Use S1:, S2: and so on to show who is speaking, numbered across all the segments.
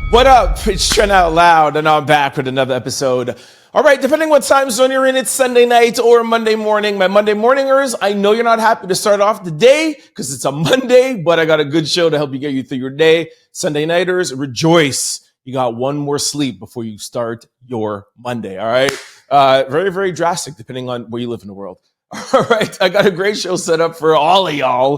S1: What up? It's Trent Out Loud, and I'm back with another episode. All right, depending what time zone you're in, it's Sunday night or Monday morning. My Monday morningers, I know you're not happy to start off the day because it's a Monday, but I got a good show to help you get you through your day. Sunday nighters, rejoice. You got one more sleep before you start your Monday, all right? Very, very drastic depending on where you live in the world. All right, I got a great show set up for all of y'all.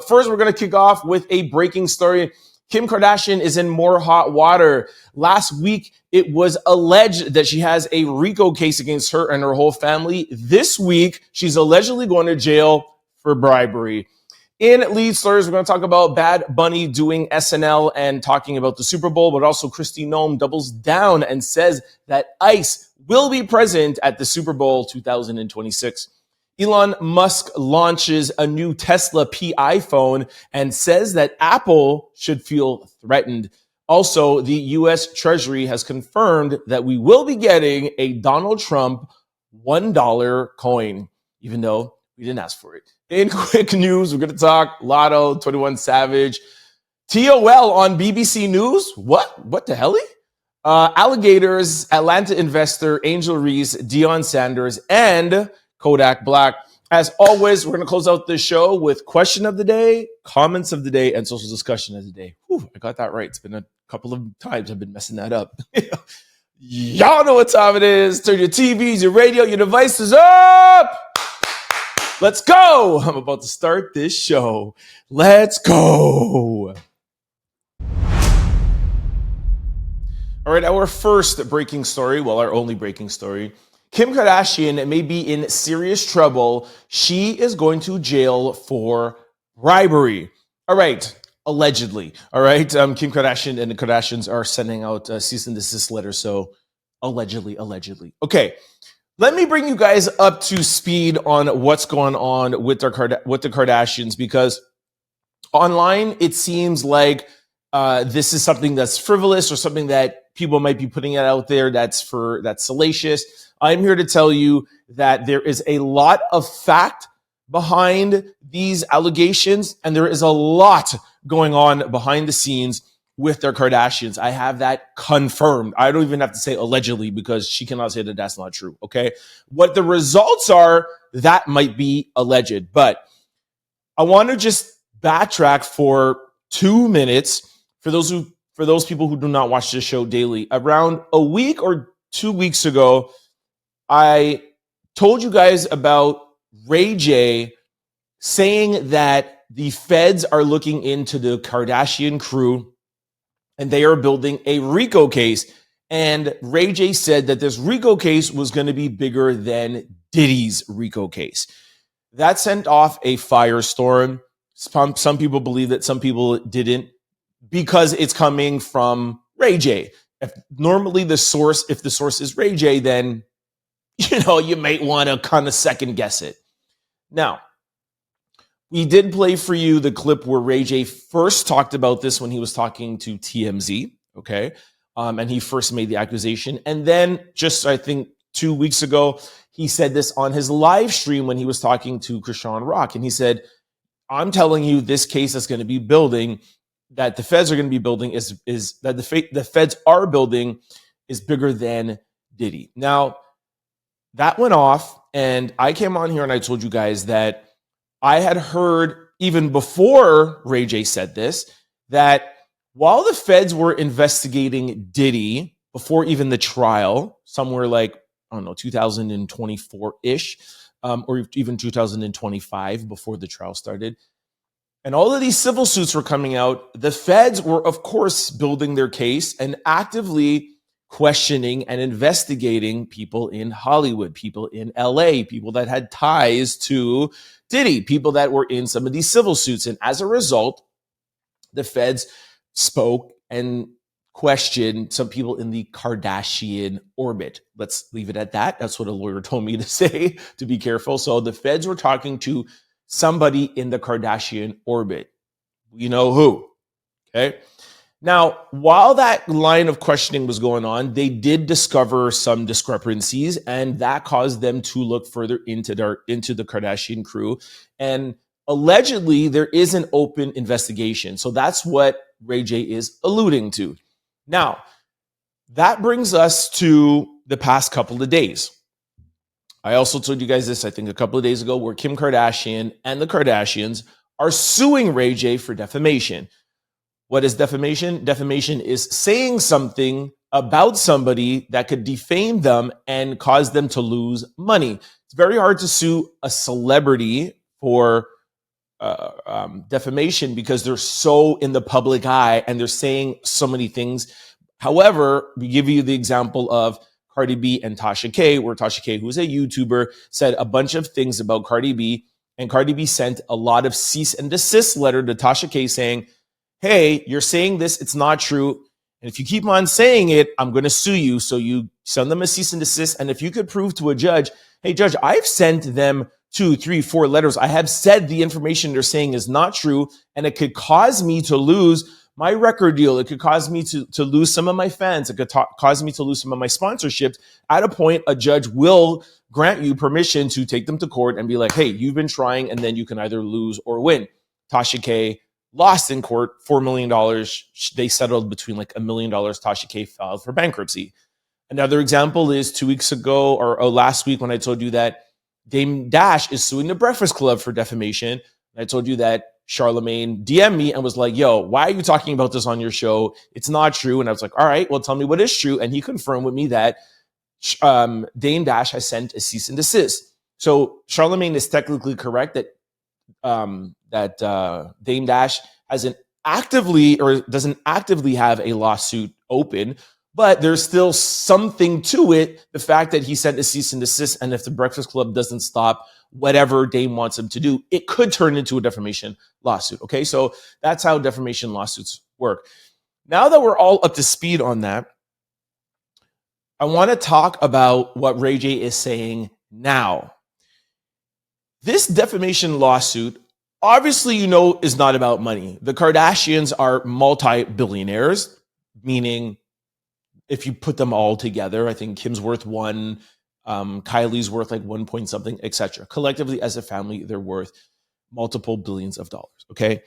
S1: First, we're going to kick off with a breaking story. Kim Kardashian is in more hot water. Last week, it was alleged that she has a Rico case against her and her whole family. This week, she's allegedly going to jail for bribery. In lead stories, we're going to talk about Bad Bunny doing SNL and talking about the Super Bowl, but also Kristi Noem doubles down and says that ICE will be present at the Super Bowl 2026. Elon Musk launches a new Tesla Pi phone and says that Apple should feel threatened. Also, the U.S. Treasury has confirmed that we will be getting a Donald Trump $1 coin, even though we didn't ask for it. In quick news, we're going to talk Latto, 21 Savage, TOL on BBC News. What the hell? Alligators, Atlanta investor Angel Reese, Deion Sanders, and Kodak Black. As always, we're going to close out this show with question of the day, comments of the day, and social discussion of the day. Whew, I got that right. It's been a couple of times I've been messing that up. Y'all know what time it is. Turn your TVs, your radio, your devices up. Let's go. I'm about to start this show. Let's go. All right, our first breaking story, well, our only breaking story. Kim Kardashian may be in serious trouble. She is going to jail for bribery. All right, allegedly. All right, Kim Kardashian and the Kardashians are sending out a cease and desist letters, so allegedly. Okay, let me bring you guys up to speed on what's going on with the Kardashians, because online it seems like this is something that's frivolous or something that people might be putting it out there that's salacious. I'm here to tell you that there is a lot of fact behind these allegations, and there is a lot going on behind the scenes with their Kardashians. I have that confirmed. I don't even have to say allegedly because she cannot say that that's not true, okay? What the results are, that might be alleged. But I want to just backtrack for 2 minutes for those people who do not watch this show daily. Around a week or 2 weeks ago, I told you guys about Ray J saying that the feds are looking into the Kardashian crew and they are building a Rico case. And Ray J said that this Rico case was going to be bigger than Diddy's Rico case. That sent off a firestorm. Some people believe that, some people didn't, because it's coming from Ray J. If the source is Ray J, then you might want to kind of second guess it. Now, we did play for you the clip where Ray J first talked about this when he was talking to TMZ, okay? And he first made the accusation. And then just, I think, 2 weeks ago, he said this on his live stream when he was talking to Krishan Rock. And he said, I'm telling you, this case that's going to be building, that the feds are going to be building, is that the feds are building is bigger than Diddy. Now, that went off, and I came on here and I told you guys that I had heard, even before Ray J said this, that while the feds were investigating Diddy before even the trial, somewhere like, I don't know, 2024-ish, or even 2025 before the trial started, and all of these civil suits were coming out, the feds were, of course, building their case and actively questioning and investigating people in Hollywood, people in LA, people that had ties to Diddy, people that were in some of these civil suits. And as a result, the feds spoke and questioned some people in the Kardashian orbit. Let's leave it at that. That's what a lawyer told me to say, to be careful. So the feds were talking to somebody in the Kardashian orbit. You know who, okay? Now, while that line of questioning was going on, they did discover some discrepancies, and that caused them to look further into the Kardashian crew. And allegedly, there is an open investigation. So that's what Ray J is alluding to. Now, that brings us to the past couple of days. I also told you guys this, I think, a couple of days ago, where Kim Kardashian and the Kardashians are suing Ray J for defamation. What is defamation? Defamation is saying something about somebody that could defame them and cause them to lose money. It's very hard to sue a celebrity for defamation because they're so in the public eye and they're saying so many things. However, we give you the example of Cardi B and Tasha K, where Tasha K, who is a YouTuber, said a bunch of things about Cardi B, and Cardi B sent a lot of cease and desist letter to Tasha K saying, hey, you're saying this, it's not true, and if you keep on saying it, I'm going to sue you. So you send them a cease and desist, and if you could prove to a judge, hey, judge, I've sent them 2, 3, 4 letters. I have said the information they're saying is not true, and it could cause me to lose my record deal. It could cause me to lose some of my fans. It could cause me to lose some of my sponsorships. At a point, a judge will grant you permission to take them to court and be like, hey, you've been trying, and then you can either lose or win. Tasha K lost in court $4 million. They settled between like $1 million. Tasha K filed for bankruptcy. Another example is 2 weeks ago or last week when I told you that Dame Dash is suing the Breakfast Club for defamation. I told you that Charlemagne DM'd me and was like, yo, why are you talking about this on your show? It's not true. And I was like, all right, well, tell me what is true. And he confirmed with me that Dame Dash has sent a cease and desist. So Charlemagne is technically correct that Dame Dash hasn't actively or doesn't actively have a lawsuit open, but there's still something to it. The fact that he sent a cease and desist, and if the Breakfast Club doesn't stop whatever Dame wants him to do, it could turn into a defamation lawsuit. Okay, so that's how defamation lawsuits work. Now that we're all up to speed on that, I want to talk about what Ray J is saying now. This defamation lawsuit, obviously, you know, is not about money. The Kardashians are multi-billionaires, meaning if you put them all together, I think Kim's worth one, Kylie's worth like 1 point something, etc. Collectively, as a family, they're worth multiple billions of dollars. Okay,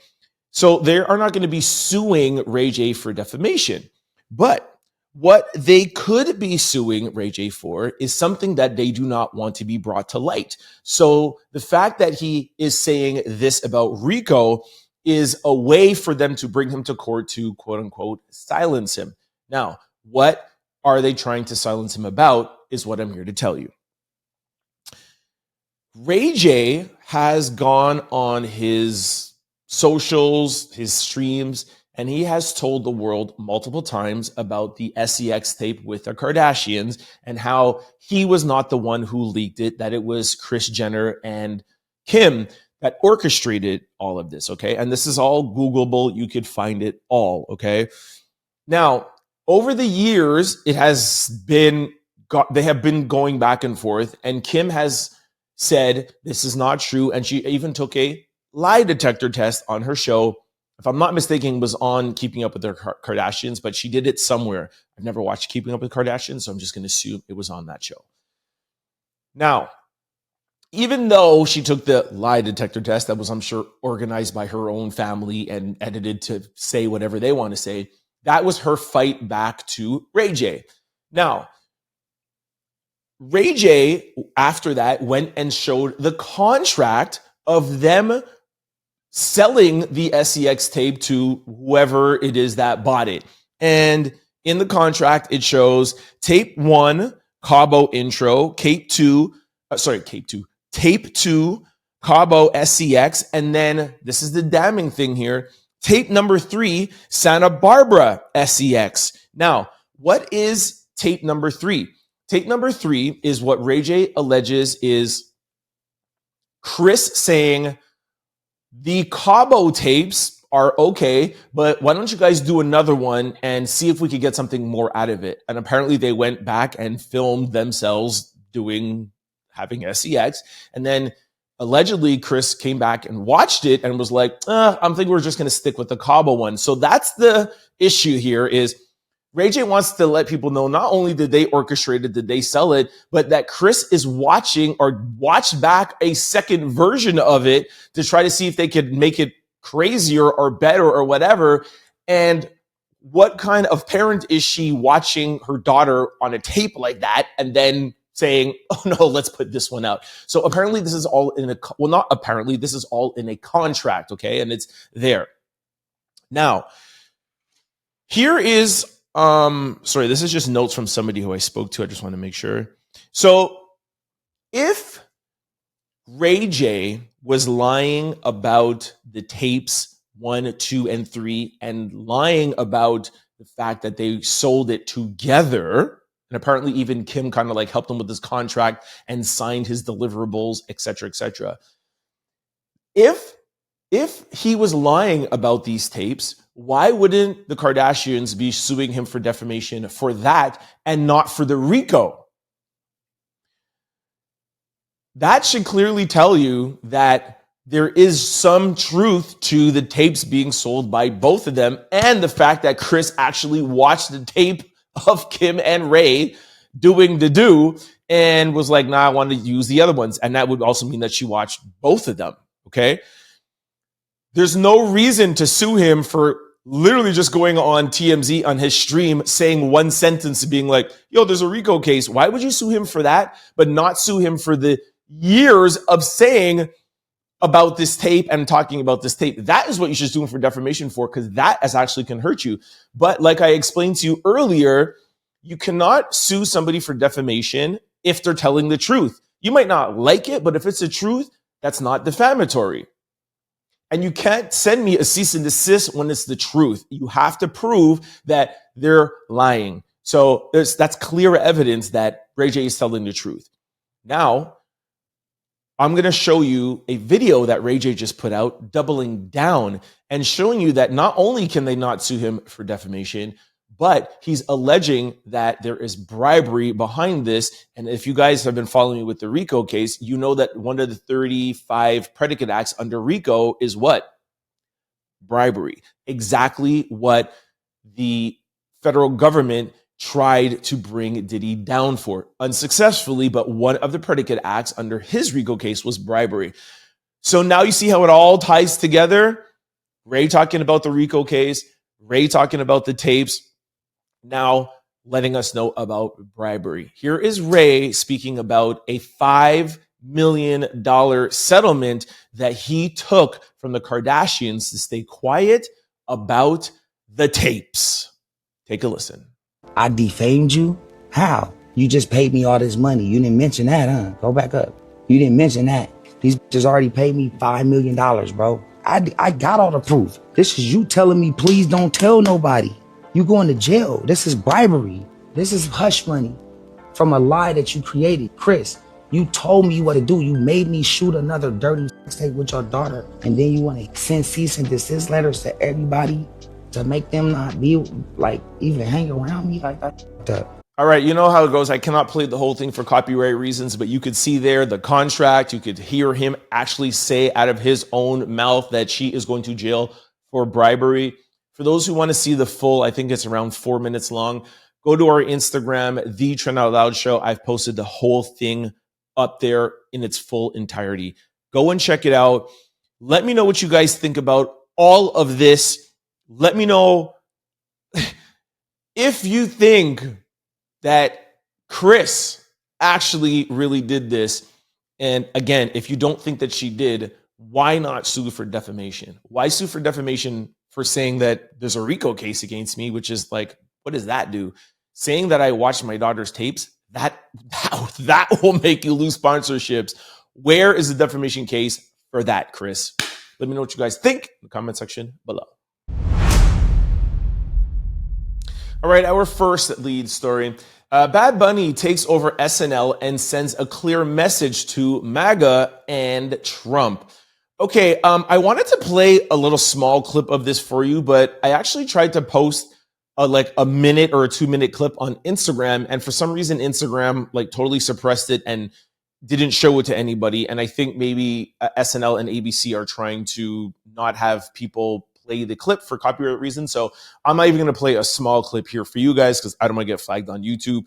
S1: so they are not going to be suing Ray J for defamation, but what they could be suing Ray J for is something that they do not want to be brought to light. So the fact that he is saying this about Rico is a way for them to bring him to court to, quote unquote, silence him. Now, what are they trying to silence him about is what I'm here to tell you. Ray J has gone on his socials, his streams, and he has told the world multiple times about the SEX tape with the Kardashians and how he was not the one who leaked it, that it was Kris Jenner and Kim that orchestrated all of this, okay? And this is all Googleable. You could find it all, okay? Now, over the years, they have been going back and forth, and Kim has said this is not true, and she even took a lie detector test on her show. If I'm not mistaken, it was on Keeping Up with the Kardashians, but she did it somewhere. I've never watched Keeping Up with Kardashians, so I'm just going to assume it was on that show. Now, even though she took the lie detector test that was, I'm sure, organized by her own family and edited to say whatever they want to say, that was her fight back to Ray J. Now, Ray J, after that, went and showed the contract of them selling the SEX tape to whoever it is that bought it. And in the contract, it shows tape 1, Cabo intro, tape 2, Cabo SEX, and then, this is the damning thing here, tape number 3, Santa Barbara SEX. Now, what is tape number 3? Tape number 3 is what Ray J alleges is Kris saying, the Cabo tapes are okay, but why don't you guys do another one and see if we could get something more out of it? And apparently they went back and filmed themselves having SEX. And then allegedly Kris came back and watched it and was like, I'm thinking we're just going to stick with the Cabo one. So that's the issue here is Ray J wants to let people know not only did they orchestrate it, did they sell it, but that Kris is watching or watched back a second version of it to try to see if they could make it crazier or better or whatever. And what kind of parent is she watching her daughter on a tape like that and then saying, oh no, let's put this one out? So apparently this is all in a, well, not apparently, this is all in a contract, okay? And it's there. Now, here is, sorry, this is just notes from somebody who I spoke to. I just want to make sure. So if Ray J was lying about the tapes 1, 2, and 3, and lying about the fact that they sold it together, and apparently even Kim kind of like helped him with this contract and signed his deliverables, et cetera, et cetera. If he was lying about these tapes, why wouldn't the Kardashians be suing him for defamation for that and not for the Rico? That should clearly tell you that there is some truth to the tapes being sold by both of them, and the fact that Chris actually watched the tape of Kim and Ray doing the do and was like, nah, I want to use the other ones. And that would also mean that she watched both of them, okay? There's no reason to sue him for literally just going on TMZ on his stream, saying one sentence and being like, yo, there's a Rico case. Why would you sue him for that, but not sue him for the years of saying about this tape and talking about this tape? That is what you should sue him for defamation for, because that actually can hurt you. But like I explained to you earlier, you cannot sue somebody for defamation if they're telling the truth. You might not like it, but if it's the truth, that's not defamatory. And you can't send me a cease and desist when it's the truth. You have to prove that they're lying. So that's clear evidence that Ray J is telling the truth. Now, I'm going to show you a video that Ray J just put out, doubling down and showing you that not only can they not sue him for defamation, but he's alleging that there is bribery behind this. And if you guys have been following me with the Rico case, you know that one of the 35 predicate acts under Rico is what? Bribery. Exactly what the federal government tried to bring Diddy down for, unsuccessfully, but one of the predicate acts under his Rico case was bribery. So now you see how it all ties together. Ray talking about the Rico case, Ray talking about the tapes, now letting us know about bribery. Here is Ray speaking about a $5 million settlement that he took from the Kardashians to stay quiet about the tapes. Take a listen.
S2: I defamed you? How? You just paid me all this money. You didn't mention that, huh? Go back up. You didn't mention that. These bitches already paid me $5 million, bro. I got all the proof. This is you telling me, please don't tell nobody. You going to jail. This is bribery. This is hush money from a lie that you created. Chris, you told me what to do. You made me shoot another dirty tape with your daughter. And then you want to send cease and desist letters to everybody to make them not be like even hang around me like that.
S1: All right, you know how it goes. I cannot play the whole thing for copyright reasons, but you could see there the contract. You could hear him actually say out of his own mouth that she is going to jail for bribery. For those who want to see the full, I think it's around 4 minutes long, go to our Instagram, The Trend Out Loud Show. I've posted the whole thing up there in its full entirety. Go and check it out. Let me know what you guys think about all of this. Let me know if you think that Chris actually really did this. And again, if you don't think that she did, why not sue for defamation? Why sue for defamation for saying that there's a Rico case against me, which is like, what does that do? Saying that I watched my daughter's tapes, that will make you lose sponsorships. Where is the defamation case for that, Chris? Let me know what you guys think in the comment section below. All right, our first lead story. Bad Bunny takes over SNL and sends a clear message to Maga and Trump. Okay, I wanted to play a little small clip of this for you, but I actually tried to post like a minute or a 2-minute clip on Instagram, and for some reason Instagram like totally suppressed it and didn't show it to anybody. And I think maybe SNL and ABC are trying to not have people play the clip for copyright reasons. So I'm not even going to play a small clip here for you guys because I don't want to get flagged on YouTube.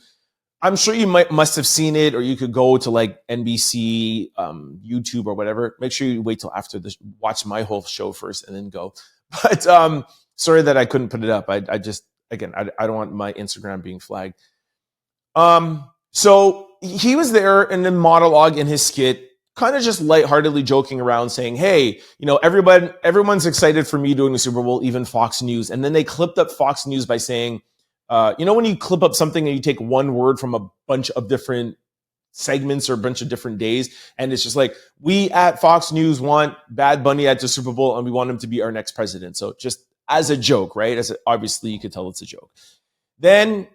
S1: I'm sure you must have seen it, or you could go to like NBC, YouTube or whatever. Make sure you wait till after this, watch my whole show first and then go. But sorry that I couldn't put it up. I just, again, I don't want my Instagram being flagged. So he was there in the monologue in his skit, kind of just lightheartedly joking around, saying, "Hey, everyone's excited for me doing the Super Bowl, even Fox News." And then they clipped up Fox News by saying, when you clip up something and you take one word from a bunch of different segments or a bunch of different days, and it's just like, we at Fox News want Bad Bunny at the Super Bowl, and we want him to be our next president. So just as a joke, right? Obviously, you could tell it's a joke. Then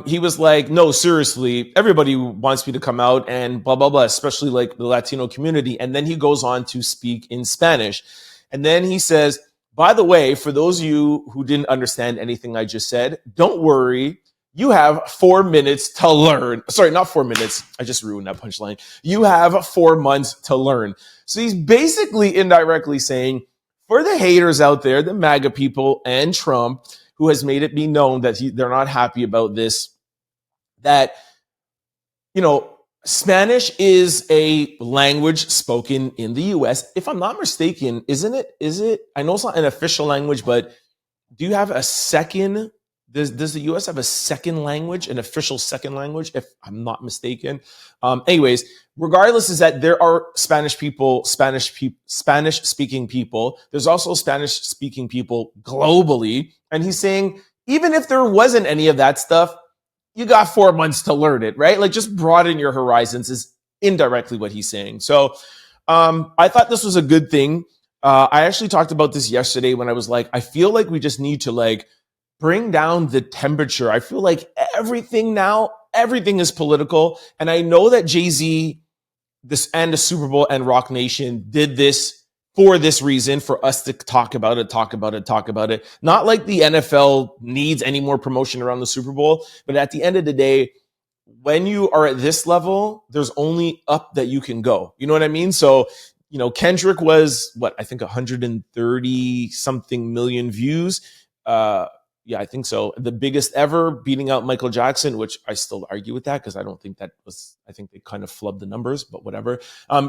S1: he was like, "No, seriously, everybody wants me to come out and blah, blah, blah, especially like the Latino community." And then he goes on to speak in Spanish. And then he says, "By the way, for those of you who didn't understand anything I just said, don't worry. You have 4 minutes to learn." Sorry, not 4 minutes. I just ruined that punchline. "You have 4 months to learn." So he's basically indirectly saying, for the haters out there, the MAGA people and Trump, who has made it be known that they're not happy about this, that, Spanish is a language spoken in the US. If I'm not mistaken, isn't it? Is it? I know it's not an official language, but do you have a second? Does the US have a second language, an official second language, if I'm not mistaken? Anyways, regardless, is that there are Spanish-speaking people. There's also Spanish-speaking people globally. And he's saying, even if there wasn't any of that stuff, you got 4 months to learn it, right? Like, just broaden your horizons is indirectly what he's saying. So I thought this was a good thing. I actually talked about this yesterday when I was like, I feel like we just need to bring down the temperature. I feel like everything is political. And I know that Jay-Z and the Super Bowl and Rock Nation did this for this reason, for us to talk about it. Not like the NFL needs any more promotion around the Super Bowl, but at the end of the day, when you are at this level, there's only up that you can go. You know what I mean? So, Kendrick was, I think 130 something million views. Yeah, I think so. The biggest ever, beating out Michael Jackson, which I still argue with that because I don't think I think they kind of flubbed the numbers, but whatever.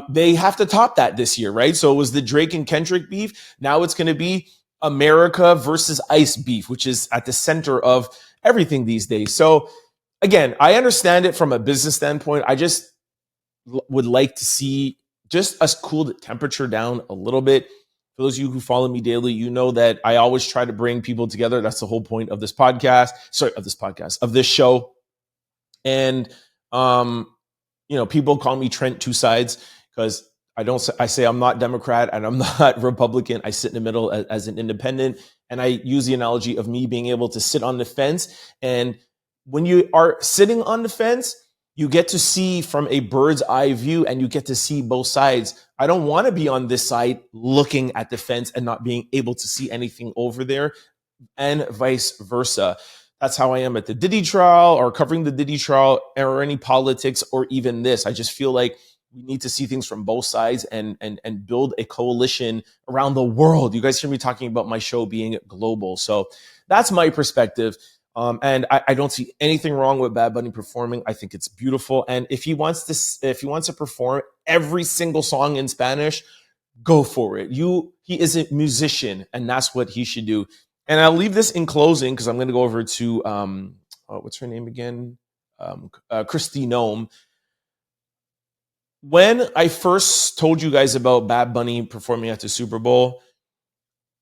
S1: They have to top that this year, right? So it was the Drake and Kendrick beef. Now it's going to be America versus Ice beef, which is at the center of everything these days. So again, I understand it from a business standpoint. I just would like to see just us cool the temperature down a little bit. For those of you who follow me daily, you know that I always try to bring people together. That's the whole point of this podcast. Of this show. And, people call me Trent Two Sides because I say I'm not Democrat and I'm not Republican. I sit in the middle as an independent. And I use the analogy of me being able to sit on the fence. And when you are sitting on the fence, you get to see from a bird's eye view and you get to see both sides. I don't want to be on this side looking at the fence and not being able to see anything over there, and vice versa. That's how I am at the Diddy trial or covering the Diddy trial or any politics or even this. I just feel like we need to see things from both sides and build a coalition around the world. You guys hear me talking about my show being global. So that's my perspective. And I don't see anything wrong with Bad Bunny performing. I think it's beautiful. And if he wants to perform every single song in Spanish, go for it. He is a musician, and that's what he should do. And I'll leave this in closing because I'm going to go over to what's her name again? Kristi Noem. When I first told you guys about Bad Bunny performing at the Super Bowl,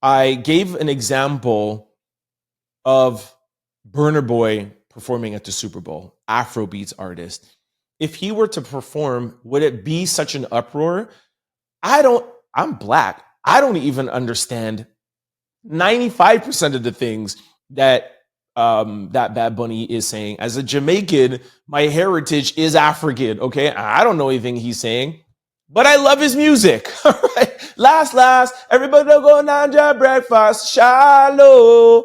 S1: I gave an example of Burna Boy performing at the Super Bowl, Afrobeats artist. If he were to perform, would it be such an uproar? I'm black. I don't even understand 95% of the things that that Bad Bunny is saying. As a Jamaican, my heritage is African, okay? I don't know anything he's saying, but I love his music. All right. Last, everybody go down to breakfast, shallow.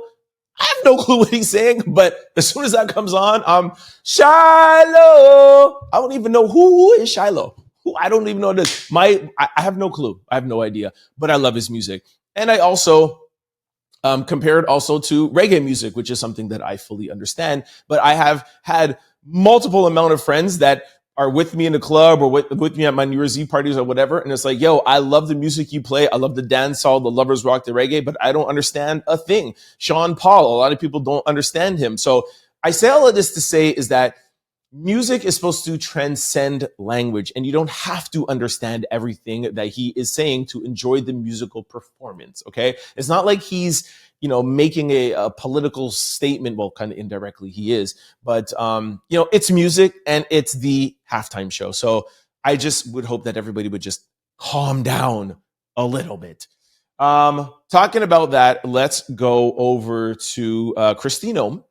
S1: I have no clue what he's saying, but as soon as that comes on, I'm Shiloh. I don't even know who is Shiloh. I don't even know this. I have no clue. I have no idea, but I love his music. And I also compared also to reggae music, which is something that I fully understand. But I have had multiple amount of friends that are with me in the club or with me at my New Year's Eve parties or whatever. And it's like, yo, I love the music you play. I love the dancehall, the lovers rock, the reggae, but I don't understand a thing. Sean Paul, a lot of people don't understand him. So I say all of this to say is that music is supposed to transcend language, and you don't have to understand everything that he is saying to enjoy the musical performance. Okay. It's not like he's, making a political statement. Well, kind of indirectly he is, but, it's music and it's the halftime show. So I just would hope that everybody would just calm down a little bit. Talking about that, let's go over to Kristi Noem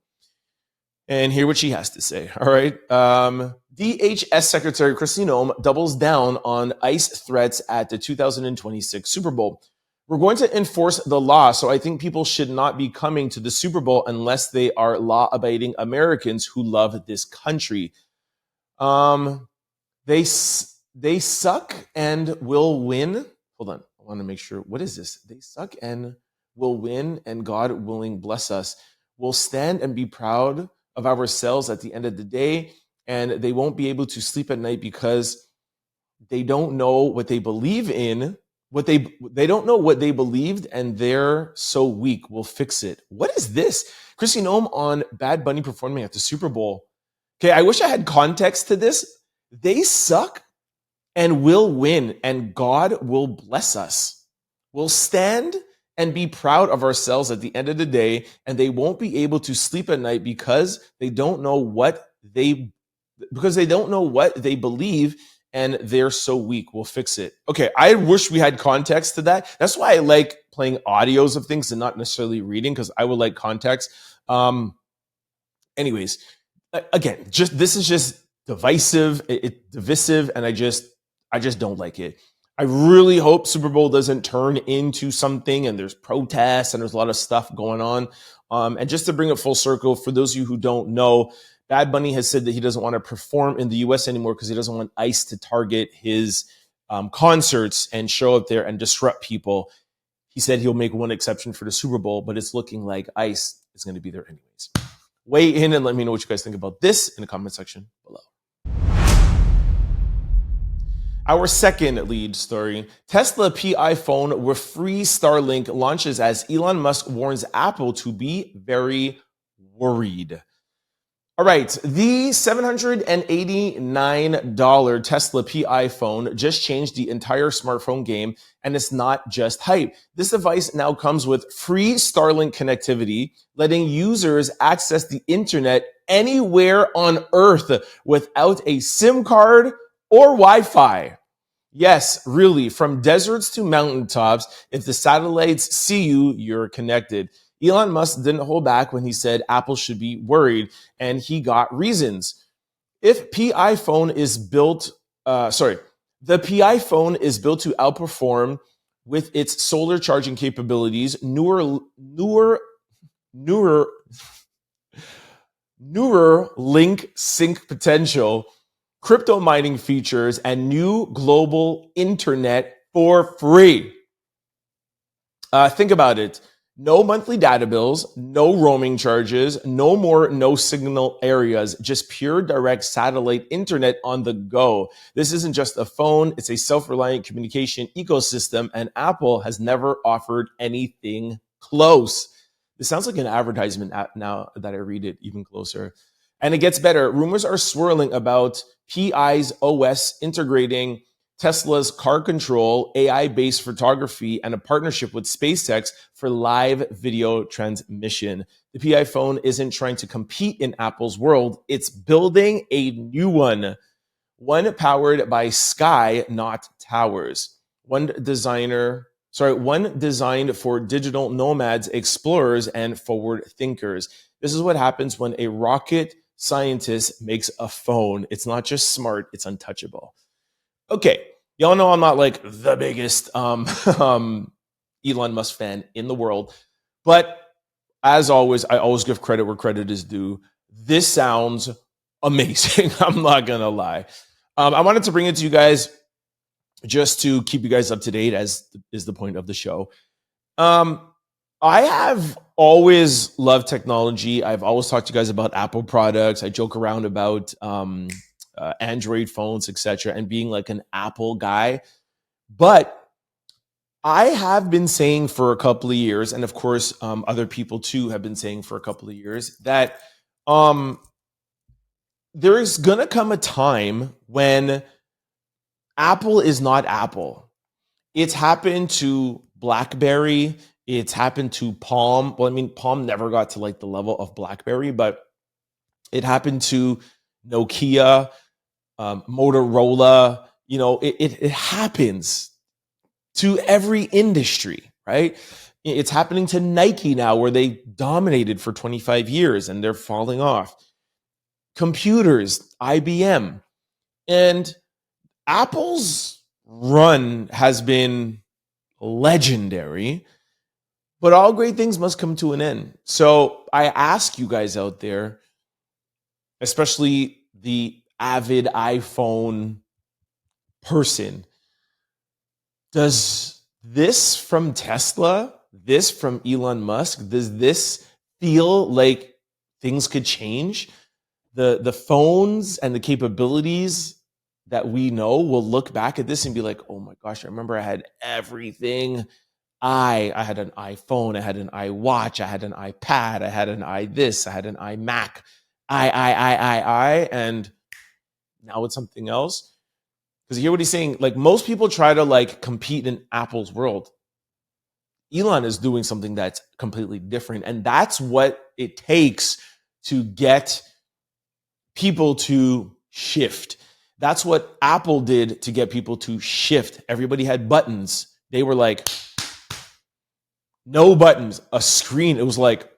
S1: and hear what she has to say. All right. DHS Secretary Kristi Noem doubles down on ICE threats at the 2026 Super Bowl. We're going to enforce the law, so I think people should not be coming to the Super Bowl unless they are law-abiding Americans who love this country. They suck and will win. Hold on, I want to make sure. What is this? They suck and will win, and God willing bless us. We'll stand and be proud of ourselves at the end of the day, and they won't be able to sleep at night because they don't know what they believe in. They don't know what they believed, and they're so weak. We'll fix it. What is this? Kristi Noem on Bad Bunny performing at the Super Bowl. Okay, I wish I had context to this. They suck and will win, and God will bless us. We'll stand and be proud of ourselves at the end of the day, and they won't be able to sleep at night because they don't know what they believe, and they're so weak. We'll fix it. Okay, I wish we had context to that. That's why I like playing audios of things and not necessarily reading, because I would like context. Anyways, again, this is just divisive, divisive, and I just don't like it. I really hope Super Bowl doesn't turn into something and there's protests and there's a lot of stuff going on. And just to bring it full circle, for those of you who don't know, Bad Bunny has said that he doesn't want to perform in the US anymore because he doesn't want ICE to target his concerts and show up there and disrupt people. He said he'll make one exception for the Super Bowl, but it's looking like ICE is going to be there anyways. Weigh in and let me know what you guys think about this in the comment section below. Our second lead story, Tesla PI phone with free Starlink launches as Elon Musk warns Apple to be very worried. All right, the $789 Tesla PI phone just changed the entire smartphone game, and it's not just hype. This device now comes with free Starlink connectivity, letting users access the internet anywhere on Earth without a SIM card or Wi-Fi. Yes, really, from deserts to mountaintops, if the satellites see you, you're connected. Elon Musk didn't hold back when he said Apple should be worried, and he got reasons. The PI phone is built to outperform with its solar charging capabilities, newer link sync potential, crypto mining features, and new global internet for free. Think about it. No monthly data bills, no roaming charges, no more no signal areas, just pure direct satellite internet on the go. This isn't just a phone, it's a self-reliant communication ecosystem, and Apple has never offered anything close. This sounds like an advertisement now that I read it even closer. And it gets better. Rumors are swirling about PI's OS integrating Tesla's car control, AI-based photography, and a partnership with SpaceX for live video transmission. The PI phone isn't trying to compete in Apple's world. It's building a new one powered by sky, not towers. One designed for digital nomads, explorers, and forward thinkers. This is what happens when a rocket scientist makes a phone. It's not just smart, it's untouchable. Okay, y'all know I'm not like the biggest Elon Musk fan in the world, but as always, I always give credit where credit is due. This sounds amazing. I'm not gonna lie. I wanted to bring it to you guys just to keep you guys up to date, as is the point of the show. I have always loved technology. I've always talked to you guys about Apple products. I joke around about Android phones, etc., and being like an Apple guy. But I have been saying for a couple of years, and of course, other people too have been saying for a couple of years, that there is going to come a time when Apple is not Apple. It's happened to BlackBerry. It's happened to Palm. Well, I mean, Palm never got to like the level of BlackBerry, but it happened to Nokia, Motorola. You know, it happens to every industry, right? It's happening to Nike now, where they dominated for 25 years and they're falling off. Computers, IBM. And Apple's run has been legendary, but all great things must come to an end. So I ask you guys out there, especially the avid iPhone person, does this from Tesla, this from Elon Musk, does this feel like things could change? The phones and the capabilities that we know will look back at this and be like, oh my gosh, I remember I had everything. I had an iPhone, I had an iWatch, I had an iPad, I had an this, I had an iMac, and now it's something else. Because you hear what he's saying, like most people try to like compete in Apple's world. Elon is doing something that's completely different. And that's what it takes to get people to shift. That's what Apple did to get people to shift. Everybody had buttons. They were like, no buttons, a screen. It was like,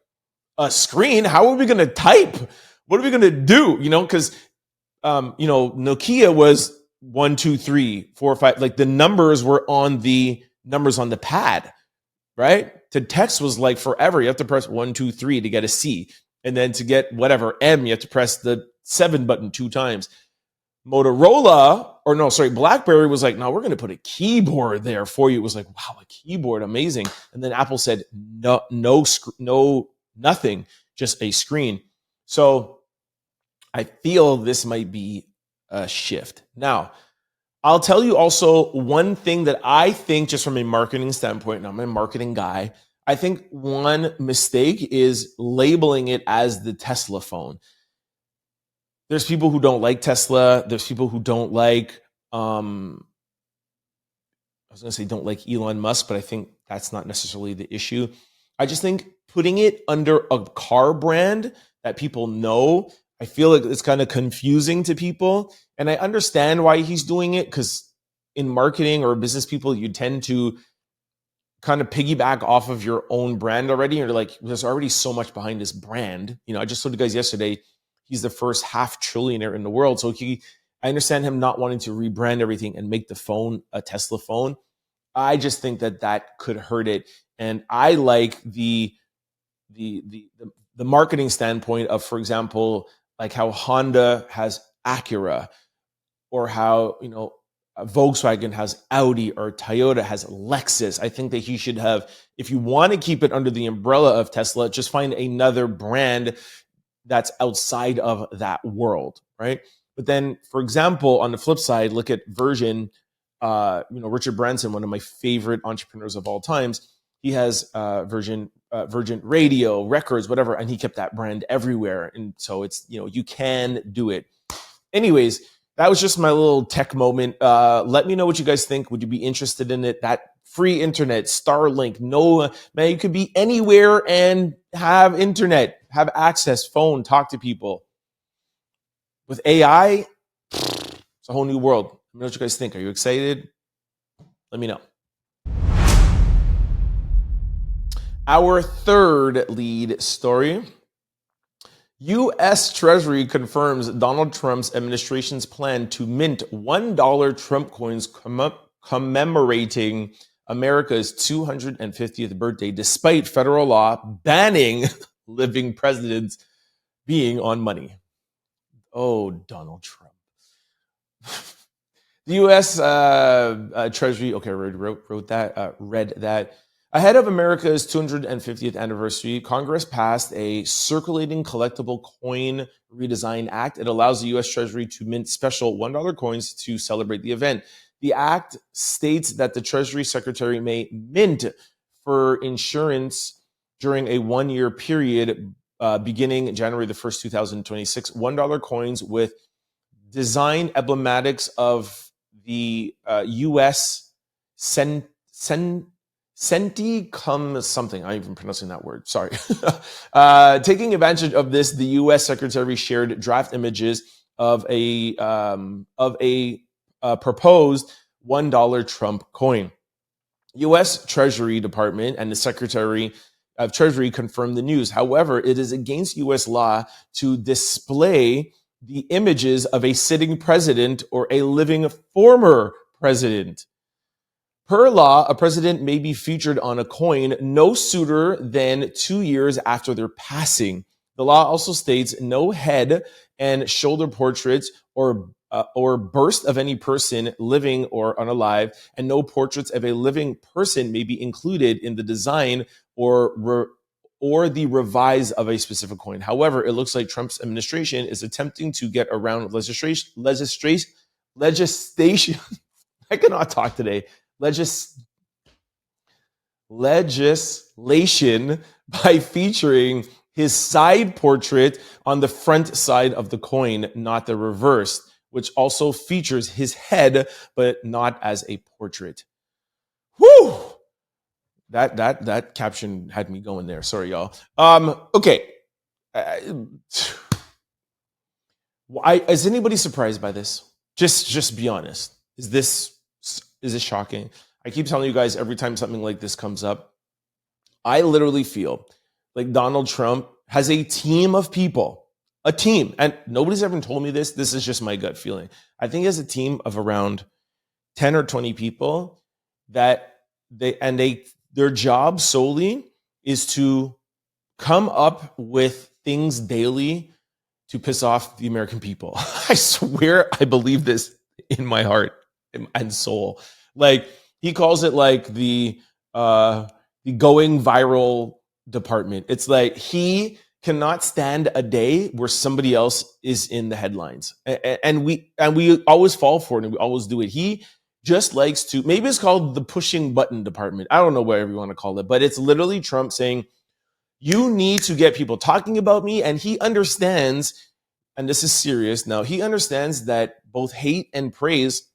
S1: a screen? How are we going to type? What are we going to do? You know, because, Nokia was 1, 2, 3, 4, 5. Like the numbers were on the numbers on the pad, right? To text was like forever. You have to press 1, 2, 3 to get a C. And then to get whatever M, you have to press the 7 button 2 times. BlackBerry was like, no, we're going to put a keyboard there for you. It was like, wow, a keyboard, amazing. And then Apple said, no, nothing, just a screen. So I feel this might be a shift. Now, I'll tell you also one thing that I think, just from a marketing standpoint, and I'm a marketing guy, I think one mistake is labeling it as the Tesla phone. There's people who don't like Tesla. There's people who don't like, don't like Elon Musk, but I think that's not necessarily the issue. I just think putting it under a car brand that people know, I feel like it's kind of confusing to people. And I understand why he's doing it, because in marketing or business people, you tend to kind of piggyback off of your own brand already. You're like, there's already so much behind this brand. You know, I just told you guys yesterday, he's the first half trillionaire in the world. So I understand him not wanting to rebrand everything and make the phone a Tesla phone. I just think that could hurt it. And I like the marketing standpoint of, for example, like how Honda has Acura, or how, Volkswagen has Audi, or Toyota has Lexus. I think that he should have, if you want to keep it under the umbrella of Tesla, just find another brand that's outside of that world, right? But then, for example, on the flip side, look at Virgin. Richard Branson, one of my favorite entrepreneurs of all times, he has Virgin Radio, records, whatever, and he kept that brand everywhere. And so it's, you can do it. Anyways, that was just my little tech moment. Let me know what you guys think. Would you be interested in it? That free internet, Starlink, man, you could be anywhere and have internet, have access, phone, talk to people. With AI, it's a whole new world. Let me know what you guys think. Are you excited? Let me know. Our third lead story. U.S. Treasury confirms Donald Trump's administration's plan to mint $1 Trump coins commemorating America's 250th birthday, despite federal law banning living presidents being on money. Oh, Donald Trump. The U.S. Treasury, okay, read that. Ahead of America's 250th anniversary, Congress passed a circulating collectible coin redesign act. It allows the U.S. Treasury to mint special $1 coins to celebrate the event. The act states that the Treasury Secretary may mint for insurance during a one-year period beginning January the 1st, 2026, $1 coins with design emblematics of the U.S. Senti come something. I'm even pronouncing that word. Sorry. Taking advantage of this, the U.S. Secretary shared draft images of a proposed $1 Trump coin. U.S. Treasury Department and the Secretary of Treasury confirmed the news. However, it is against U.S. law to display the images of a sitting president or a living former president. Per law, a president may be featured on a coin no sooner than 2 years after their passing. The law also states no head and shoulder portraits or burst of any person living or unalive, and no portraits of a living person may be included in the design or the revise of a specific coin. However, it looks like Trump's administration is attempting to get around legislation. I cannot talk today. Legislation by featuring his side portrait on the front side of the coin, not the reverse, which also features his head, but not as a portrait. Whew! That caption had me going there. Sorry, y'all. Okay. Is anybody surprised by this? Just be honest. Is this shocking? I keep telling you guys every time something like this comes up, I literally feel like Donald Trump has a team of people, and nobody's ever told me this. This is just my gut feeling. I think he has a team of around 10 or 20 people that their job solely is to come up with things daily to piss off the American people. I swear I believe this in my heart and soul. Like, he calls it like the going viral department. It's like he cannot stand a day where somebody else is in the headlines. And we always fall for it, and we always do it. He just likes to, maybe it's called the pushing button department. I don't know whatever you want to call it, but it's literally Trump saying, you need to get people talking about me. And he understands, and this is serious now, he understands that both hate and praise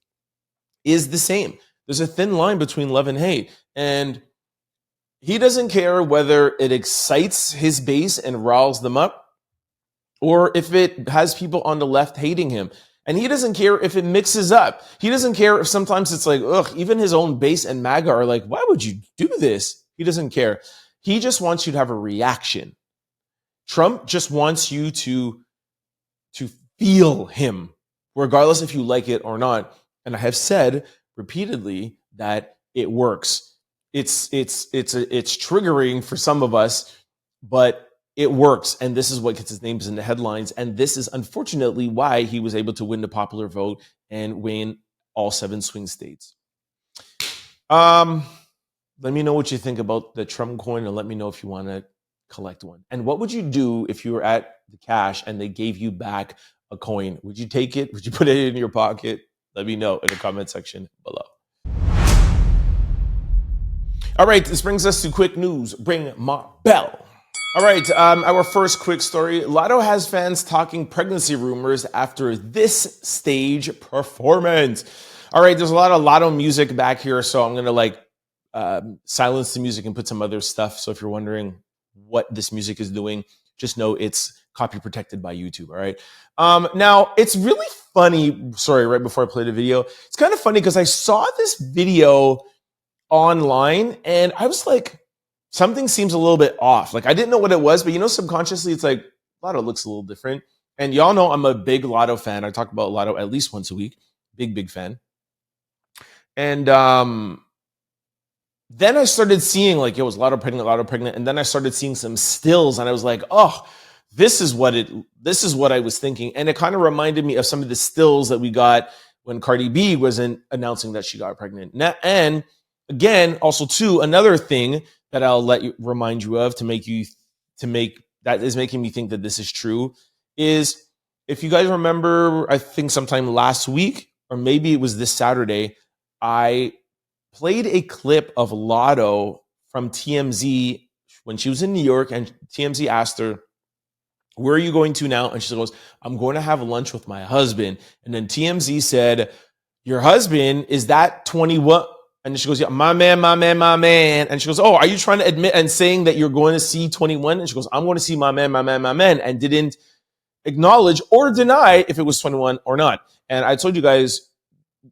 S1: is the same. There's a thin line between love and hate. And he doesn't care whether it excites his base and riles them up, or if it has people on the left hating him. And he doesn't care if it mixes up. He doesn't care if sometimes it's like, ugh, even his own base and Maga are like, why would you do this? He doesn't care. He just wants you to have a reaction. Trump just wants you to feel him, regardless if you like it or not. And I have said repeatedly that it works. It's triggering for some of us, but it works. And this is what gets his names in the headlines. And this is unfortunately why he was able to win the popular vote and win all 7 swing states. Let me know what you think about the Trump coin, and let me know if you want to collect one. And what would you do if you were at the cash and they gave you back a coin? Would you take it? Would you put it in your pocket? Let me know in the comment section below. All right, this brings us to quick news. Ring my bell. All right, our first quick story. Latto has fans talking pregnancy rumors after this stage performance. All right, there's a lot of Latto music back here, so I'm going to silence the music and put some other stuff. So if you're wondering what this music is doing, just know it's copy protected by YouTube, all right? Now, it's really funny. Sorry, right before I play the video. It's kind of funny because I saw this video online and I was like, something seems a little bit off. Like, I didn't know what it was, but subconsciously it's like, Latto looks a little different. And y'all know I'm a big Latto fan. I talk about Latto at least once a week. Big fan. And then I started seeing like, it was Latto pregnant. And then I started seeing some stills and I was like, oh, this is what I was thinking. And it kind of reminded me of some of the stills that we got when Cardi B wasn't announcing that she got pregnant. And again, also too, another thing that I'll remind you of to make that is making me think that this is true is, if you guys remember, I think sometime last week or maybe it was this Saturday, I played a clip of Latto from TMZ when she was in New York, and TMZ asked her, "Where are you going to now?" And she goes, "I'm going to have lunch with my husband." And then TMZ said, "Your husband, is that 21?" And she goes, "Yeah, my man, my man, my man." And she goes, "Oh, are you trying to admit and saying that you're going to see 21?" And she goes, "I'm going to see my man, my man, my man," and didn't acknowledge or deny if it was 21 or not. And I told you guys,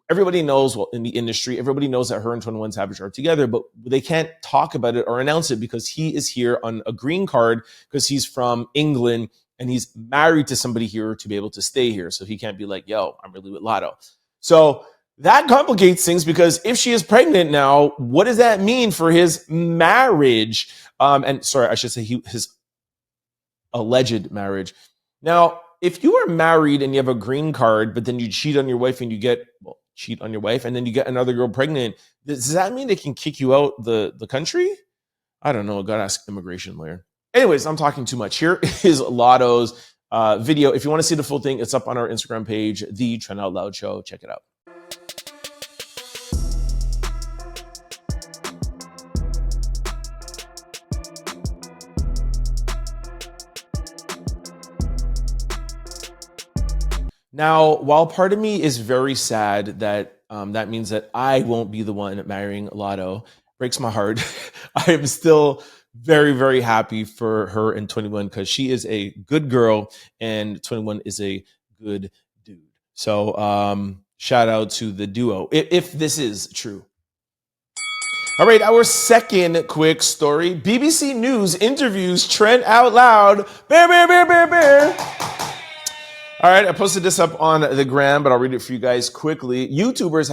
S1: everybody knows, well, in the industry, everybody knows that her and 21 Savage are together, but they can't talk about it or announce it because he is here on a green card because he's from England and he's married to somebody here to be able to stay here. So he can't be like, "Yo, I'm really with Latto." So that complicates things, because if she is pregnant now, what does that mean for his marriage? And sorry, I should say his alleged marriage. Now, if you are married and you have a green card, but then you cheat on your wife and you get, well, cheat on your wife and then you get another girl pregnant, does that mean they can kick you out the country? I don't know. I gotta ask immigration lawyer. Anyways, I'm talking too much. Here is Latto's video. If you want to see the full thing, it's up on our Instagram page, The Trend Out Loud Show. Check it out. Now, while part of me is very sad that that means that I won't be the one marrying Latto, breaks my heart, I am still very, very happy for her and 21 because she is a good girl and 21 is a good dude. So shout out to the duo, if this is true. All right, our second quick story. BBC News interviews Trend Out Loud. Bear, bear, bear, bear, bear. All right, I posted this up on the gram, but I'll read it for you guys quickly. YouTuber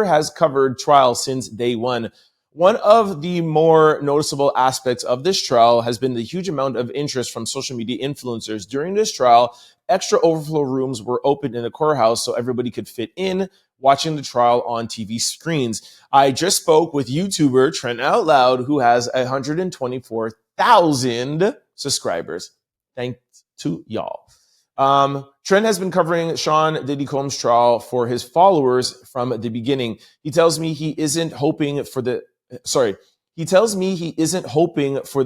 S1: has covered trial since day one. One of the more noticeable aspects of this trial has been the huge amount of interest from social media influencers. During this trial, extra overflow rooms were opened in the courthouse so everybody could fit in, watching the trial on TV screens. I just spoke with YouTuber Trend Out Loud, who has 124,000 subscribers. Thanks to y'all. Trent has been covering Sean Diddy Combs' trial for his followers from the beginning. He tells me he isn't hoping for the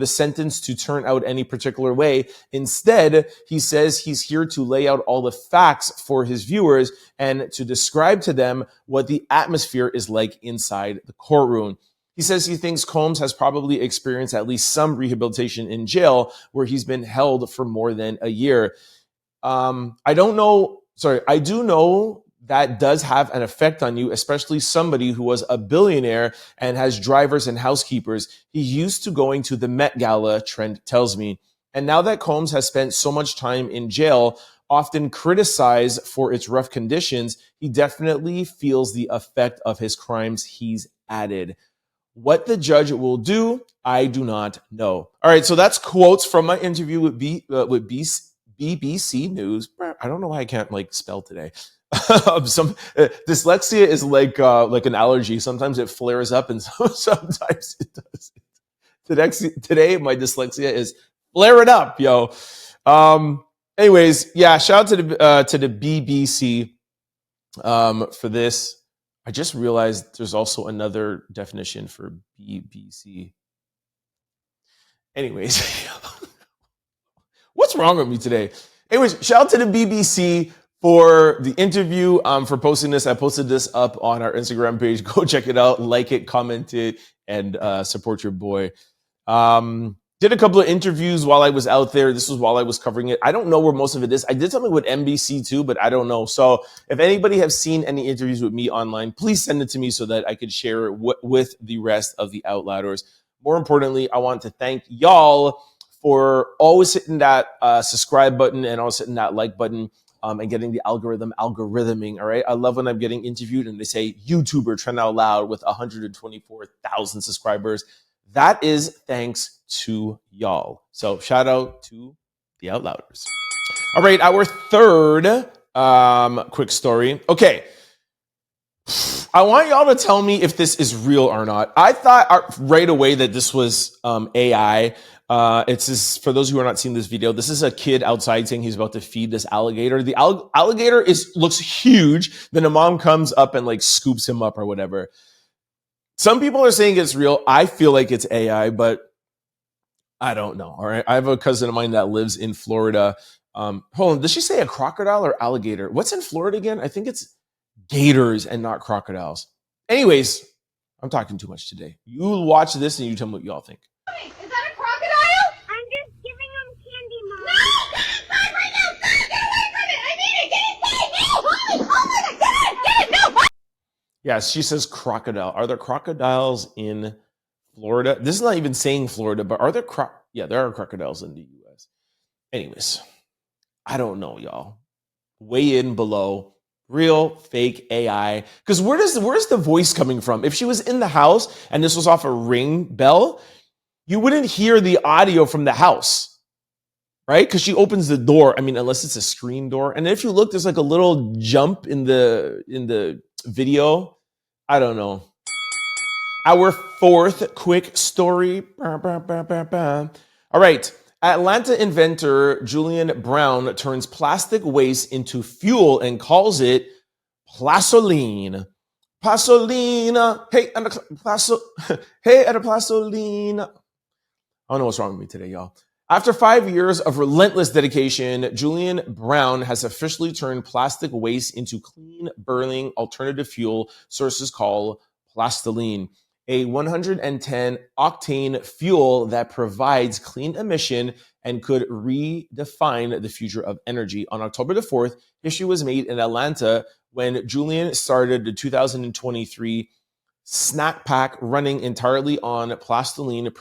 S1: sentence to turn out any particular way. Instead, he says he's here to lay out all the facts for his viewers and to describe to them what the atmosphere is like inside the courtroom. He says he thinks Combs has probably experienced at least some rehabilitation in jail, where he's been held for more than a year. I do know that does have an effect on you, especially somebody who was a billionaire and has drivers and housekeepers. He used to going to the Met Gala, Trent tells me. And now that Combs has spent so much time in jail, often criticized for its rough conditions, he definitely feels the effect of his crimes, he's added. What the judge will do, I do not know. All right, so that's quotes from my interview with BBC News. I don't know why I can't spell today. Dyslexia is like an allergy. Sometimes it flares up, and sometimes it does. Today, my dyslexia is flaring up, yo. Anyways, yeah. Shout out to the BBC for this. I just realized there's also another definition for BBC. Anyways. What's wrong with me today? Anyways, shout out to the BBC for the interview, for posting this. I posted this up on our Instagram page. Go check it out, like it, comment it, and support your boy. Did a couple of interviews while I was out there. This was while I was covering it. I don't know where most of it is. I did something with NBC too, but I don't know. So if anybody has seen any interviews with me online, please send it to me so that I could share it with the rest of the Outlouders. More importantly, I want to thank y'all for always hitting that subscribe button and always hitting that like button and getting the algorithming, all right? I love when I'm getting interviewed and they say, YouTuber Trend Out Loud with 124,000 subscribers. That is thanks to y'all. So shout out to the Outlouders. All right, our third quick story. Okay. I want y'all to tell me if this is real or not. I thought right away that this was AI. It's just, for those who are not seeing this video, this is a kid outside saying he's about to feed this alligator. The alligator looks huge. Then a mom comes up and like scoops him up or whatever. Some people are saying it's real. I feel like it's AI, but I don't know. All right. I have a cousin of mine that lives in Florida. Hold on. Did she say a crocodile or alligator? What's in Florida again? I think it's gators and not crocodiles. Anyways, I'm talking too much today. You watch this and you tell me what y'all think.
S3: Is that a crocodile? I'm just giving him candy, Mom. No! Stop right now! Stop! Get away from it! I need it! Get inside now! Oh my God! Get it! No!
S1: Yes, she says crocodile. Are there crocodiles in Florida? This is not even saying Florida, but are there yeah, there are crocodiles in the US. Anyways, I don't know, y'all. Weigh in below. Real, fake, AI. Because where's the voice coming from? If she was in the house and this was off a Ring bell, you wouldn't hear the audio from the house, right? Because she opens the door. I mean, unless it's a screen door. And if you look, there's like a little jump in the video. I don't know. Our fourth quick story. All right. Atlanta inventor Julian Brown turns plastic waste into fuel and calls it Plastoline. Plastoline. Hey, and a Plastoline. I don't know what's wrong with me today, y'all. After 5 years of relentless dedication, Julian Brown has officially turned plastic waste into clean burning alternative fuel sources called Plastoline, a 110 octane fuel that provides clean emission and could redefine the future of energy. On October the 4th, history was made in Atlanta when Julian started the 2023 snack pack running entirely on Plastoline,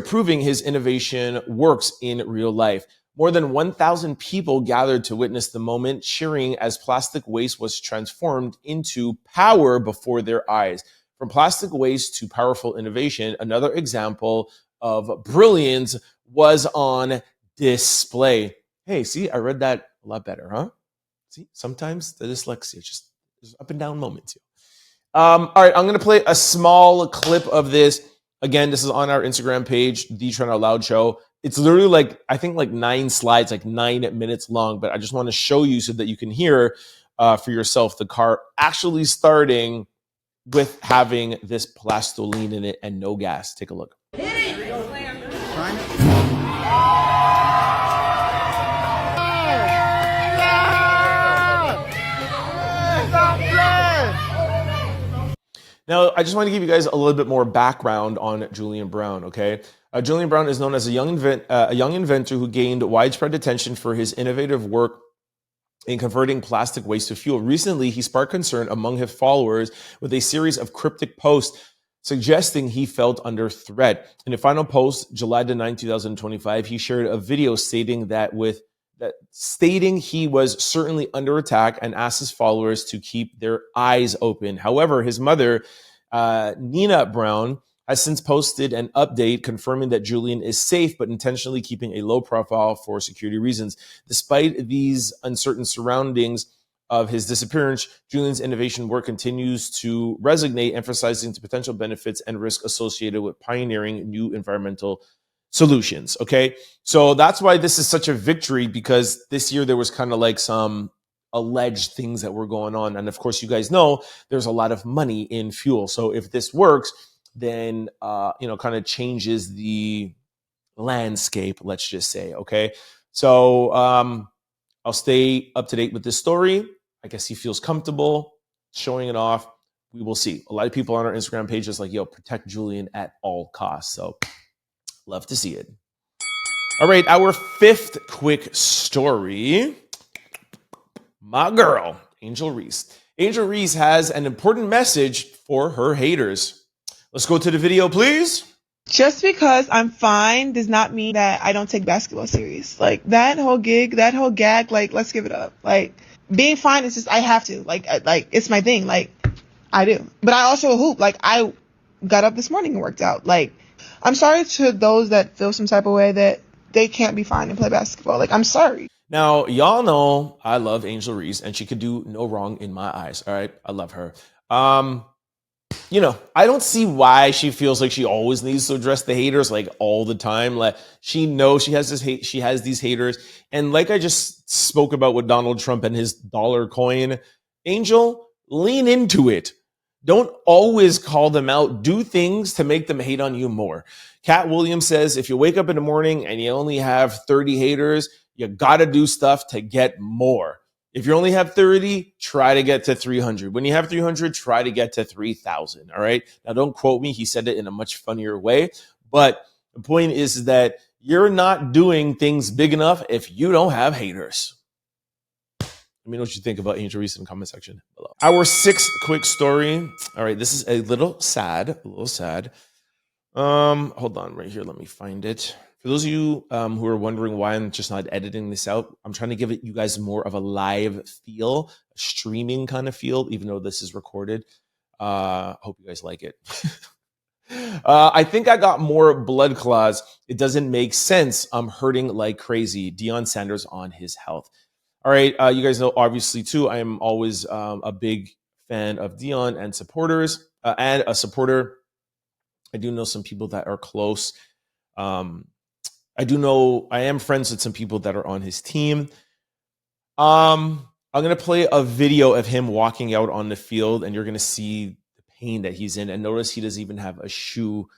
S1: proving his innovation works in real life. More than 1,000 people gathered to witness the moment, cheering as plastic waste was transformed into power before their eyes. From plastic waste to powerful innovation, another example of brilliance was on display. Hey, see, I read that a lot better, huh? See, sometimes the dyslexia, just there's up and down moments here. All right, I'm going to play a small clip of this. Again, this is on our Instagram page, The Trend Out Loud Show. It's literally like, I think like 9 slides, like 9 minutes long, but I just want to show you so that you can hear for yourself the car actually starting with having this Plastoline in it and no gas. Take a look. Now, I just want to give you guys a little bit more background on Julian Brown, okay? Julian Brown is known as a young inventor who gained widespread attention for his innovative work in converting plastic waste to fuel. Recently, he sparked concern among his followers with a series of cryptic posts suggesting he felt under threat. In a final post, July 9, 2025, he shared a video stating he was certainly under attack and asked his followers to keep their eyes open. However, his mother, Nina Brown, has since posted an update confirming that Julian is safe, but intentionally keeping a low profile for security reasons. Despite these uncertain surroundings of his disappearance, Julian's innovation work continues to resonate, emphasizing the potential benefits and risk associated with pioneering new environmental solutions. Okay. So that's why this is such a victory, because this year there was kind of like some alleged things that were going on. And of course, you guys know there's a lot of money in fuel. So if this works, then, kind of changes the landscape, let's just say. Okay. So I'll stay up to date with this story. I guess he feels comfortable showing it off. We will see. A lot of people on our Instagram page is like, yo, protect Julian at all costs. So love to see it. All right, our fifth quick story. My girl, Angel Reese. Angel Reese has an important message for her haters. Let's go to the video, please.
S4: Just because I'm fine does not mean that I don't take basketball serious. Like, that whole gig, that whole gag, like, let's give it up. Like, being fine is just, I have to. Like, it's my thing. Like, I do. But I also hoop. Like, I got up this morning and worked out. Like, I'm sorry to those that feel some type of way that they can't be fine and play basketball. Like, I'm sorry.
S1: Now, y'all know I love Angel Reese, and she could do no wrong in my eyes. All right, I love her. I don't see why she feels like she always needs to address the haters like all the time. Like she knows she has these haters. And like I just spoke about with Donald Trump and his dollar coin, Angel, lean into it. Don't always call them out. Do things to make them hate on you more. Cat Williams says, if you wake up in the morning and you only have 30 haters, you got to do stuff to get more. If you only have 30, try to get to 300. When you have 300, try to get to 3,000. All right. Now, don't quote me. He said it in a much funnier way. But the point is that you're not doing things big enough if you don't have haters. Let me know what you think about Angel Reese in the comment section below. Our sixth quick story. All right. This is a little sad. Hold on right here. Let me find it. For those of you who are wondering why I'm just not editing this out, I'm trying to give you guys more of a live feel, a streaming kind of feel, even though this is recorded. Hope you guys like it. I think I got more blood clots. It doesn't make sense. I'm hurting like crazy. Deion Sanders on his health. All right. You guys know, obviously, too, I am always a big fan of Deion and supporters and a supporter. I do know some people that are close. I am friends with some people that are on his team. I'm going to play a video of him walking out on the field, and you're going to see the pain that he's in. And notice he doesn't even have a shoe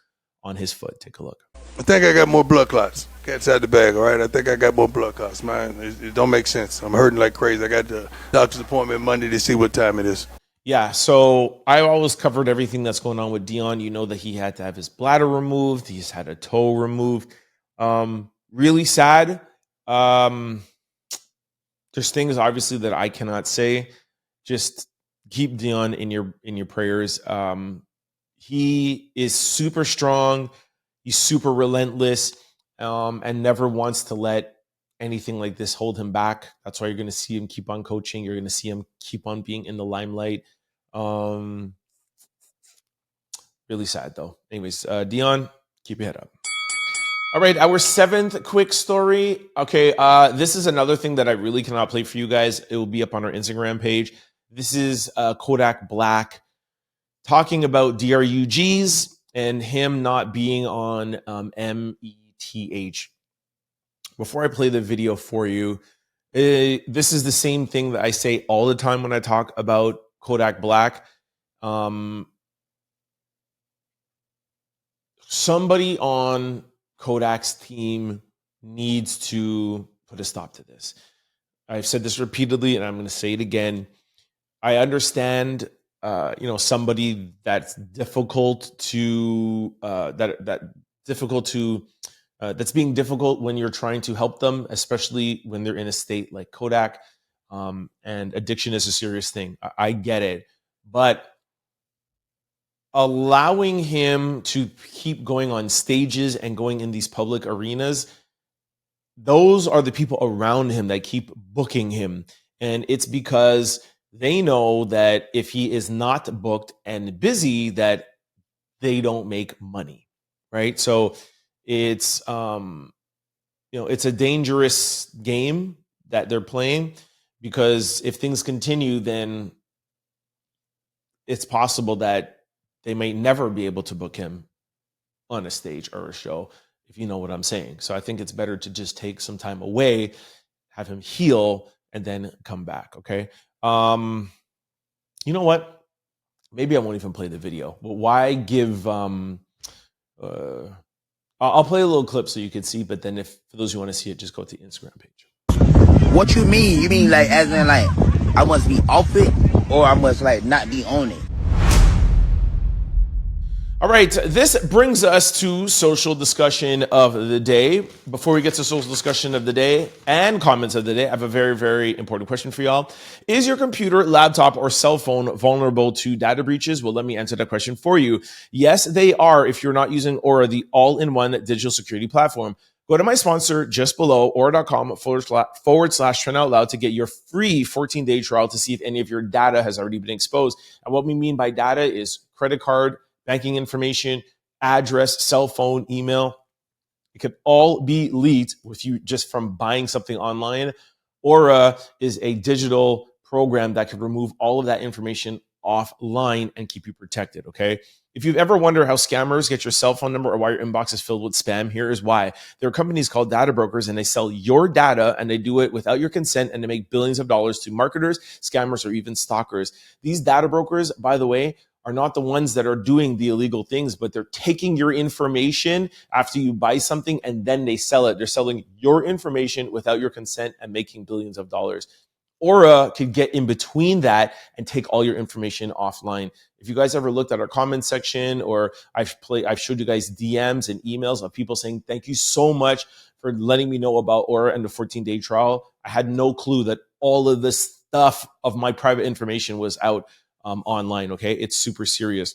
S1: on his foot. Take a look.
S5: I think I got more blood clots. Cat's out the bag, all right? I think I got more blood clots, man. It don't make sense. I'm hurting like crazy. I got the doctor's appointment Monday to see what time it is.
S1: Yeah, so I always covered everything that's going on with Deion. You know that he had to have his bladder removed. He's had a toe removed. Really sad. There's things obviously that I cannot say. Just keep Deion in your prayers. He is super strong. He's super relentless, and never wants to let anything like this hold him back. That's why you're going to see him keep on coaching. You're going to see him keep on being in the limelight. Really sad though. Anyways, Deion, keep your head up. All right, our seventh quick story. Okay, this is another thing that I really cannot play for you guys. It will be up on our Instagram page. This is Kodak Black talking about DRUGs and him not being on METH. Before I play the video for you, this is the same thing that I say all the time when I talk about Kodak Black. Somebody on Kodak's team needs to put a stop to this. I've said this repeatedly, and I'm going to say it again. I understand, somebody that's difficult to that's being difficult when you're trying to help them, especially when they're in a state like Kodak. And addiction is a serious thing. I get it, but allowing him to keep going on stages and going in these public arenas, those are the people around him that keep booking him. And it's because they know that if he is not booked and busy, that they don't make money, right? So it's, it's a dangerous game that they're playing, because if things continue, then it's possible that they may never be able to book him on a stage or a show, if you know what I'm saying. So I think it's better to just take some time away, have him heal, and then come back, okay? You know what? Maybe I won't even play the video. But why give... I'll play a little clip so you can see, but then if for those who want to see it, just go to the Instagram page.
S6: What you mean? You mean like as in like I must be off it, or I must like not be on it?
S1: All right, this brings us to social discussion of the day. Before we get to social discussion of the day and comments of the day, I have a very, very important question for y'all. Is your computer, laptop, or cell phone vulnerable to data breaches? Well, let me answer that question for you. Yes, they are if you're not using Aura, the all-in-one digital security platform. Go to my sponsor just below, aura.com/trend out loud to get your free 14-day trial to see if any of your data has already been exposed. And what we mean by data is credit card, banking information, address, cell phone, email. It could all be leaked with you just from buying something online Aura is a digital program that can remove all of that information offline and keep you protected, okay? If you've ever wondered how scammers get your cell phone number or why your inbox is filled with spam, here is why. There are companies called data brokers, and they sell your data, and they do it without your consent, and they make billions of dollars to marketers, scammers, or even stalkers. These data brokers, by the way, are not the ones that are doing the illegal things, but they're taking your information after you buy something and then they sell it. They're selling your information without your consent and making billions of dollars. Aura could get in between that and take all your information offline. If you guys ever looked at our comment section, or I've showed you guys DMs and emails of people saying, thank you so much for letting me know about Aura and the 14-day trial. I had no clue that all of this stuff of my private information was out online, okay? It's super serious.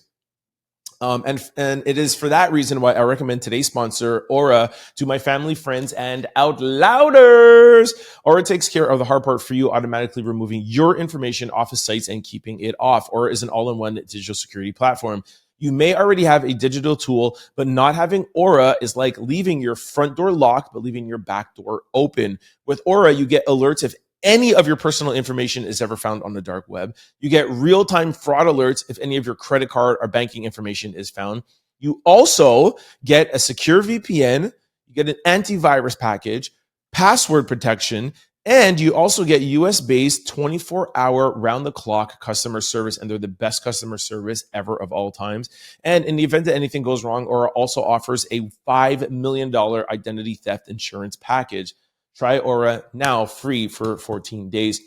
S1: And it is for that reason why I recommend today's sponsor, Aura, to my family, friends, and out louders. Aura takes care of the hard part for you, automatically removing your information off of sites and keeping it off. Aura is an all-in-one digital security platform. You may already have a digital tool, but not having Aura is like leaving your front door locked, but leaving your back door open. With Aura, you get alerts if any of your personal information is ever found on the dark web. You get real-time fraud alerts if any of your credit card or banking information is found. You also get a secure VPN, you get an antivirus package, password protection, and you also get US-based 24-hour round-the-clock customer service, and they're the best customer service ever of all times. And in the event that anything goes wrong, Aura also offers a $5 million identity theft insurance package. Try Aura now free for 14 days.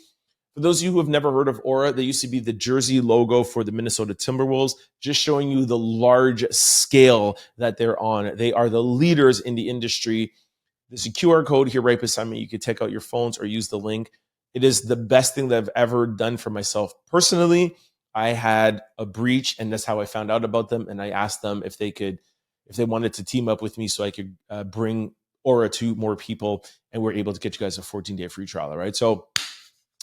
S1: For those of you who have never heard of Aura, they used to be the jersey logo for the Minnesota Timberwolves, just showing you the large scale that they're on. They are the leaders in the industry. There's a QR code here right beside me. You can take out your phones or use the link. It is the best thing that I've ever done for myself. Personally, I had a breach, and that's how I found out about them. And I asked them if they wanted to team up with me so I could bring Aura to more people, and we're able to get you guys a 14-day free trial, all right? So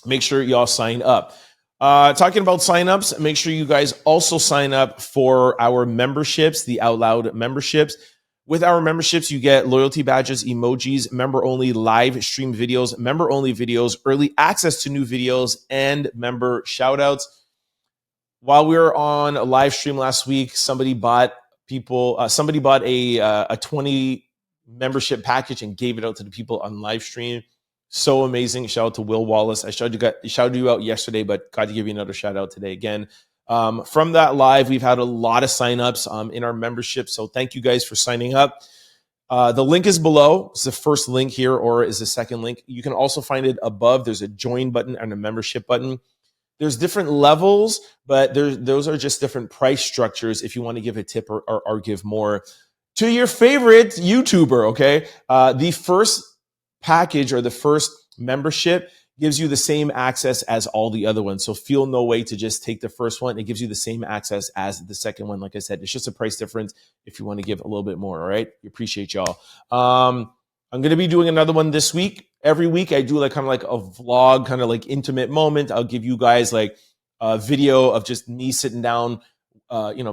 S1: make sure y'all sign up. Talking about signups, make sure you guys also sign up for our memberships, the Out Loud memberships. With our memberships, you get loyalty badges, emojis, member-only live stream videos, member-only videos, early access to new videos, and member shoutouts. While we were on a live stream last week, somebody bought a 20 membership package and gave it out to the people on live stream. So amazing. Shout out to Will Wallace. I shouted you out yesterday, but got to give you another shout out today again. From that live, we've had a lot of signups in our membership. So thank you guys for signing up. The link is below. It's the first link here, or is the second link. You can also find it above. There's a join button and a membership button. There's different levels, but those are just different price structures if you want to give a tip or give more to your favorite YouTuber, okay? The first package or the first membership gives you the same access as all the other ones. So feel no way to just take the first one. It gives you the same access as the second one. Like I said, it's just a price difference if you want to give a little bit more, all right? We appreciate y'all. I'm going to be doing another one this week. Every week I do like kind of like a vlog, kind of like intimate moment. I'll give you guys like a video of just me sitting down,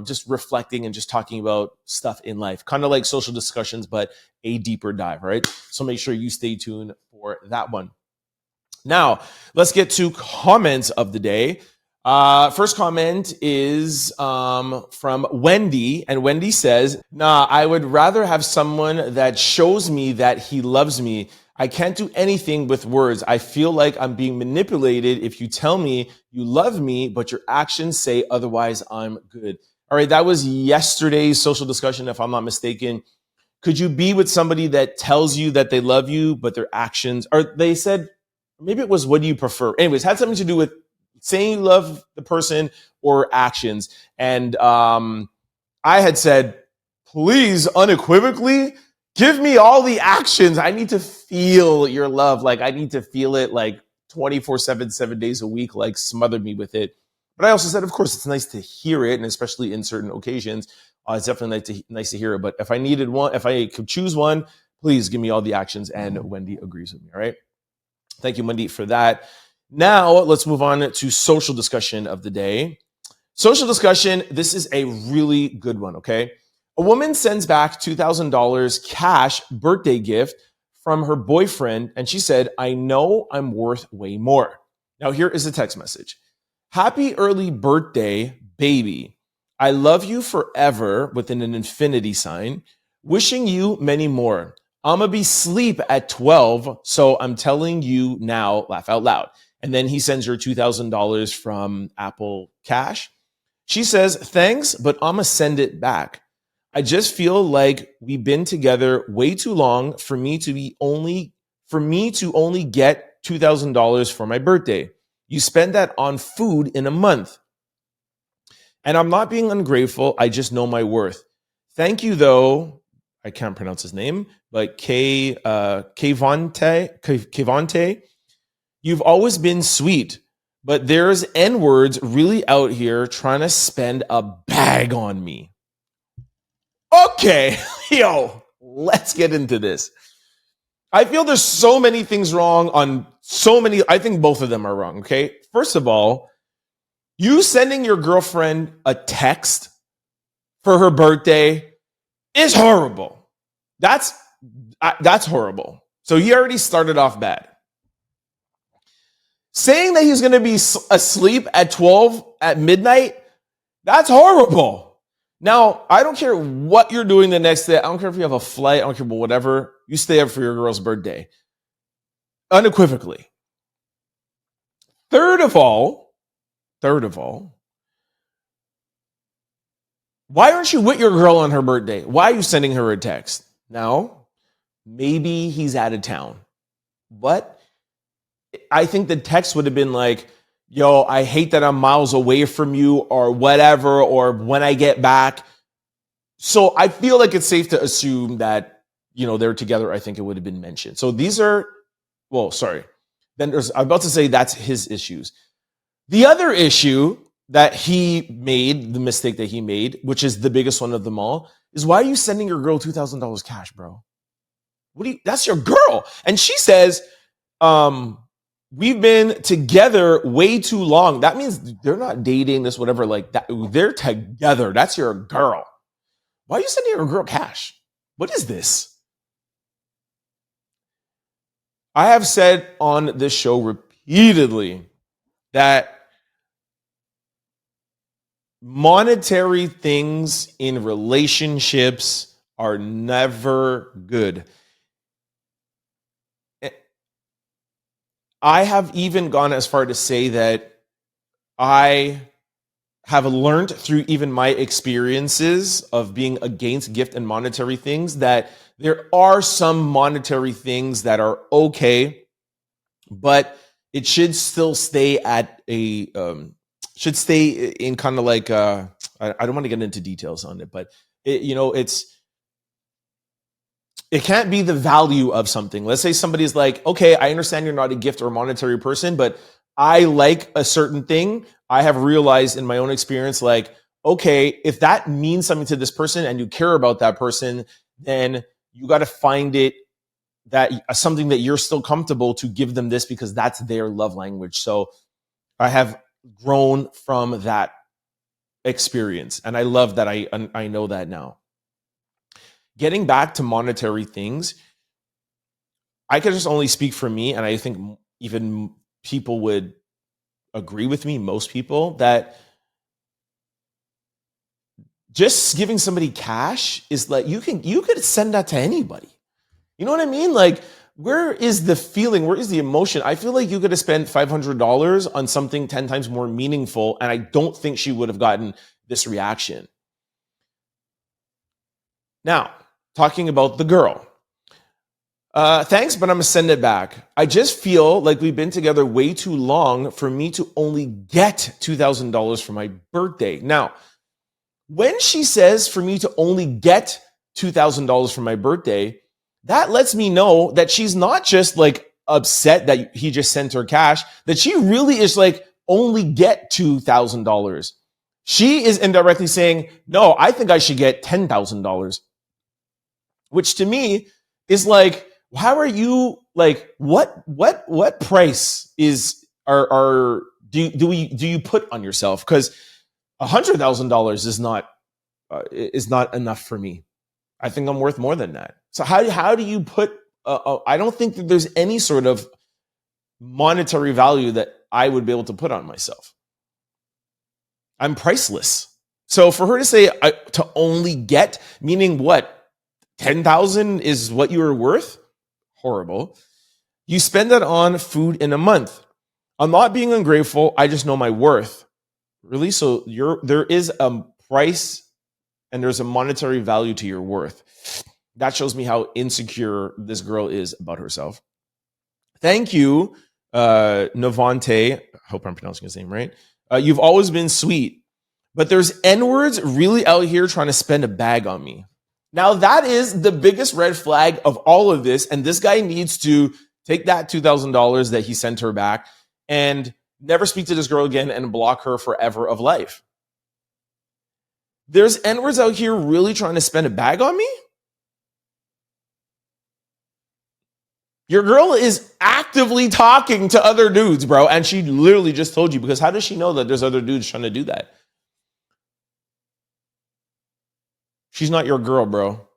S1: just reflecting and just talking about stuff in life, kind of like social discussions, but a deeper dive, right? So make sure you stay tuned for that one. Now, let's get to comments of the day. First comment is from Wendy, and Wendy says, "Nah, I would rather have someone that shows me that he loves me. I can't do anything with words. I feel like I'm being manipulated if you tell me you love me, but your actions say otherwise. I'm good." All right, that was yesterday's social discussion, if I'm not mistaken. Could you be with somebody that tells you that they love you, but their actions, or they said, maybe it was, what do you prefer? Anyways, had something to do with saying you love the person or actions. And I had said, please, unequivocally, give me all the actions. I need to feel your love. Like, I need to feel it like 24/7, 7 days a week, like smother me with it. But I also said, of course, it's nice to hear it, and especially in certain occasions, it's definitely nice to hear it. But if I needed one, if I could choose one, please give me all the actions. And Wendy agrees with me, all right? Thank you, Wendy, for that. Now, let's move on to social discussion of the day. Social discussion, this is a really good one, okay? A woman sends back $2,000 cash birthday gift from her boyfriend, and she said, I know I'm worth way more. Now, here is a text message. Happy early birthday, baby. I love you forever, with an infinity sign. Wishing you many more. I'ma be sleep at 12, so I'm telling you now, laugh out loud. And then he sends her $2,000 from Apple Cash. She says, thanks, but I'ma send it back. I just feel like we've been together way too long for me to only get $2,000 for my birthday. You spend that on food in a month. And I'm not being ungrateful. I just know my worth. Thank you, though. I can't pronounce his name, but Kevante. You've always been sweet, but there's N-words really out here trying to spend a bag on me. Okay, yo, let's get into this. I feel there's so many things wrong on so many. I think both of them are wrong, okay? First of all, you sending your girlfriend a text for her birthday is horrible. That's horrible. So he already started off bad. Saying that he's going to be asleep at 12 at midnight, that's horrible. Now, I don't care what you're doing the next day. I don't care if you have a flight. I don't care about whatever. You stay up for your girl's birthday. Unequivocally. Third of all, why aren't you with your girl on her birthday? Why are you sending her a text? Now, maybe he's out of town. But I think the text would have been like, yo, I hate that I'm miles away from you, or whatever, or when I get back. So I feel like it's safe to assume that, they're together. I think it would have been mentioned. So these are, sorry. Then I'm about to say that's his issues. The other issue that he made, the mistake that he made, which is the biggest one of them all, is why are you sending your girl $2,000 cash, bro? That's your girl. And she says, we've been together way too long. That means they're not dating, this, whatever, like that. They're together. That's your girl. Why are you sending your girl cash? What is this? I have said on this show repeatedly that monetary things in relationships are never good. I have even gone as far to say that I have learned through even my experiences of being against gift and monetary things that there are some monetary things that are okay, but it should still stay at a should stay in kind of like I don't want to get into details on it, but it can't be the value of something. Let's say somebody's like, okay, I understand you're not a gift or monetary person, but I like a certain thing. I have realized in my own experience, like, okay, if that means something to this person and you care about that person, then you got to find it that something that you're still comfortable to give them this because that's their love language. So I have grown from that experience, and I love that I know that now. Getting back to monetary things, I can just only speak for me, and I think even people would agree with me, most people, that just giving somebody cash is like, you could send that to anybody. You know what I mean? Like, where is the feeling? Where is the emotion? I feel like you could have spent $500 on something 10 times more meaningful, and I don't think she would have gotten this reaction. Now, talking about the girl. Thanks, but I'm going to send it back. I just feel like we've been together way too long for me to only get $2,000 for my birthday. Now, when she says for me to only get $2,000 for my birthday, that lets me know that she's not just like upset that he just sent her cash, that she really is like, only get $2,000. She is indirectly saying, no, I think I should get $10,000, which to me is like, how are you, like, what price do you put on yourself? Because $100,000 is not enough for me. I think I'm worth more than that. So how do you put I don't think that there's any sort of monetary value that I would be able to put on myself. I'm priceless. So for her to say to only get, meaning what? 10,000 is what you are worth? Horrible. You spend that on food in a month. I'm not being ungrateful. I just know my worth. Really? So there is a price and there's a monetary value to your worth. That shows me how insecure this girl is about herself. Thank you, Navante. I hope I'm pronouncing his name right. You've always been sweet, but there's N-words really out here trying to spend a bag on me. Now that is the biggest red flag of all of this, and this guy needs to take that $2,000 that he sent her back and never speak to this girl again and block her forever of life. There's N-words out here really trying to spend a bag on me? Your girl is actively talking to other dudes, bro, and she literally just told you, because how does she know that there's other dudes trying to do that? She's not your girl, bro.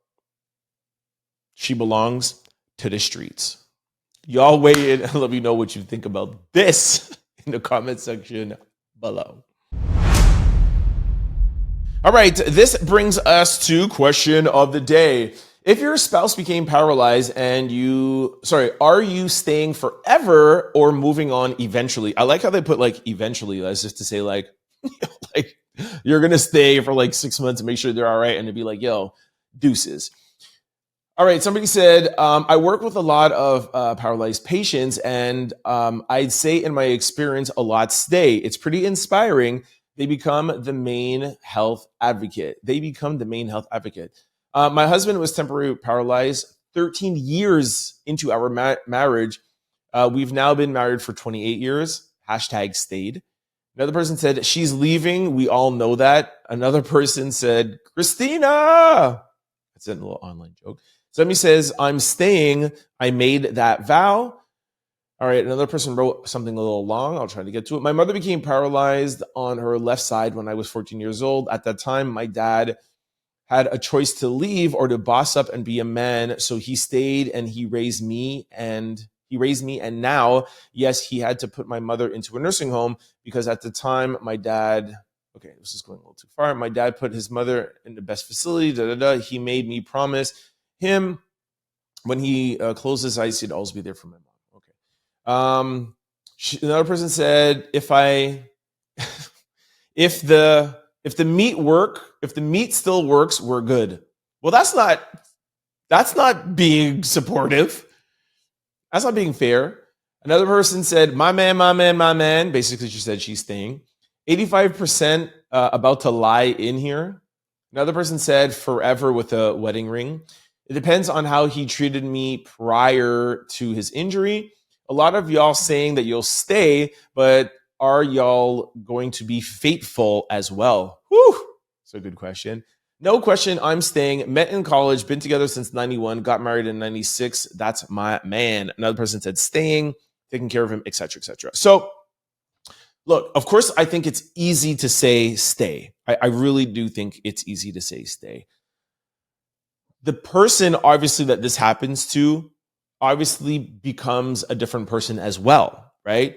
S1: She belongs to the streets. Y'all weigh in and let me know what you think about this in the comment section below. All right, this brings us to question of the day. If your spouse became paralyzed and are you staying forever or moving on eventually? I like how they put like eventually, that's just to say like, like you're going to stay for like 6 months and make sure they're all right. And to be like, yo, deuces. All right. Somebody said, I work with a lot of paralyzed patients and I'd say in my experience, a lot stay. It's pretty inspiring. They become the main health advocate. My husband was temporarily paralyzed 13 years into our marriage. We've now been married for 28 years. #stayed. Another person said, she's leaving. We all know that. Another person said, Christina. That's a little online joke. Somebody says, I'm staying. I made that vow. All right, another person wrote something a little long. I'll try to get to it. My mother became paralyzed on her left side when I was 14 years old. At that time, my dad had a choice to leave or to boss up and be a man. So he stayed and he raised me and now, yes, he had to put my mother into a nursing home because at the time my dad, okay, this is going a little too far. My dad put his mother in the best facility. He made me promise him when he closed his eyes, he'd always be there for my mom. Okay. Another person said, if the meat still works, we're good. Well, that's not being supportive. That's not being fair. Another person said, my man. Basically, she said she's staying. 85% about to lie in here. Another person said forever with a wedding ring. It depends on how he treated me prior to his injury. A lot of y'all saying that you'll stay, but are y'all going to be faithful as well? Whew. That's a good question. No question, I'm staying. Met in college, been together since 91, got married in 96. That's my man. Another person said staying, taking care of him, etc., etc. So, look, of course, I think it's easy to say stay. I really do think it's easy to say stay. The person, obviously, that this happens to, obviously becomes a different person as well, right?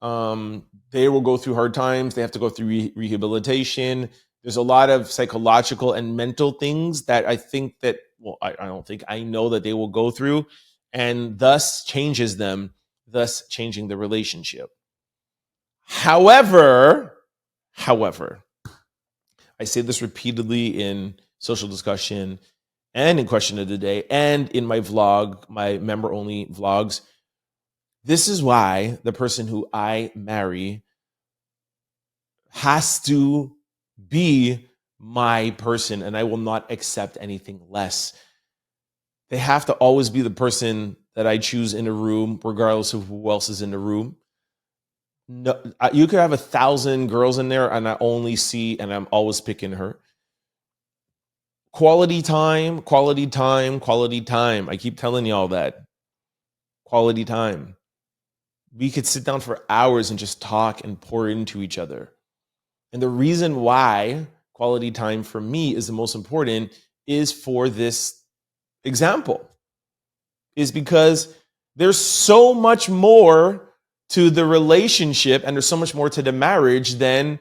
S1: They will go through hard times. They have to go through rehabilitation. There's a lot of psychological and mental things that I think that, well, I don't think, I know that they will go through and thus changes them, thus changing the relationship. However, I say this repeatedly in social discussion and in question of the day and in my vlog, my member-only vlogs. This is why the person who I marry has to be my person, and I will not accept anything less. They have to always be the person that I choose in a room, regardless of who else is in the room. No, you could have 1,000 girls in there, and I'm always picking her. Quality time. I keep telling y'all that. Quality time. We could sit down for hours and just talk and pour into each other. And the reason why quality time for me is the most important is for this example. is because there's so much more to the relationship and there's so much more to the marriage than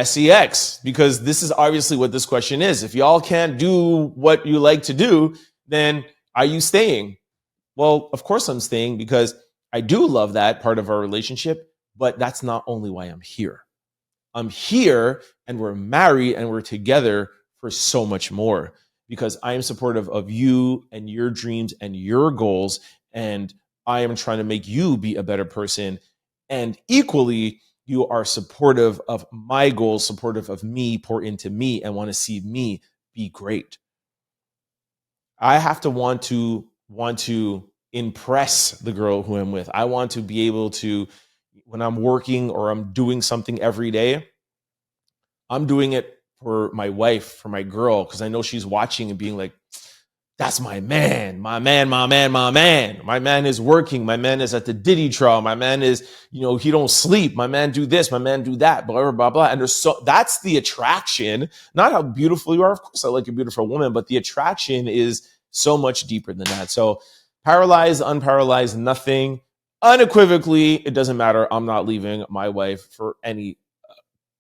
S1: sex, because this is obviously what this question is. If y'all can't do what you like to do, then are you staying? Well, of course I'm staying because I do love that part of our relationship, but that's not only why I'm here. I'm here and we're married and we're together for so much more, because I am supportive of you and your dreams and your goals. And I am trying to make you be a better person. And equally, you are supportive of my goals, supportive of me, pour into me, and want to see me be great. I have to want to impress the girl who I'm with. I want to be able to, when I'm working or I'm doing something every day, I'm doing it for my wife, for my girl, because I know she's watching and being like, that's my man, my man, my man, my man. My man is working. My man is at the Diddy trial. My man is, he don't sleep. My man do this. My man do that. Blah, blah, blah, blah. And that's the attraction. Not how beautiful you are. Of course, I like a beautiful woman, but the attraction is so much deeper than that. So paralyzed, unparalyzed, nothing. Unequivocally, it doesn't matter. I'm not leaving my wife for any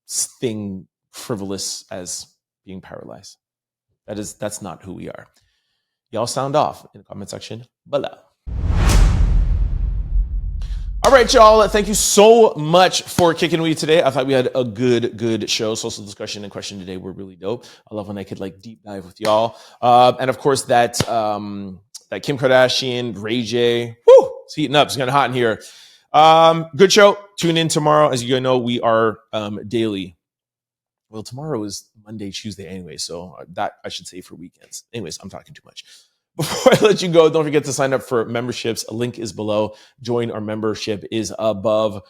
S1: thing frivolous as being paralyzed. That's not who we are. Y'all sound off in the comment section below. All right, y'all. Thank you so much for kicking with me today. I thought we had a good show. Social discussion and question today were really dope. I love when I could deep dive with y'all. And of course that Kim Kardashian, Ray J. Woo! It's heating up. It's getting hot in here. Good show. Tune in tomorrow. As you guys know, we are daily. Well, tomorrow is Monday, Tuesday anyway, so that I should say for weekends. Anyways, I'm talking too much. Before I let you go, don't forget to sign up for memberships. A link is below. Join our membership is above.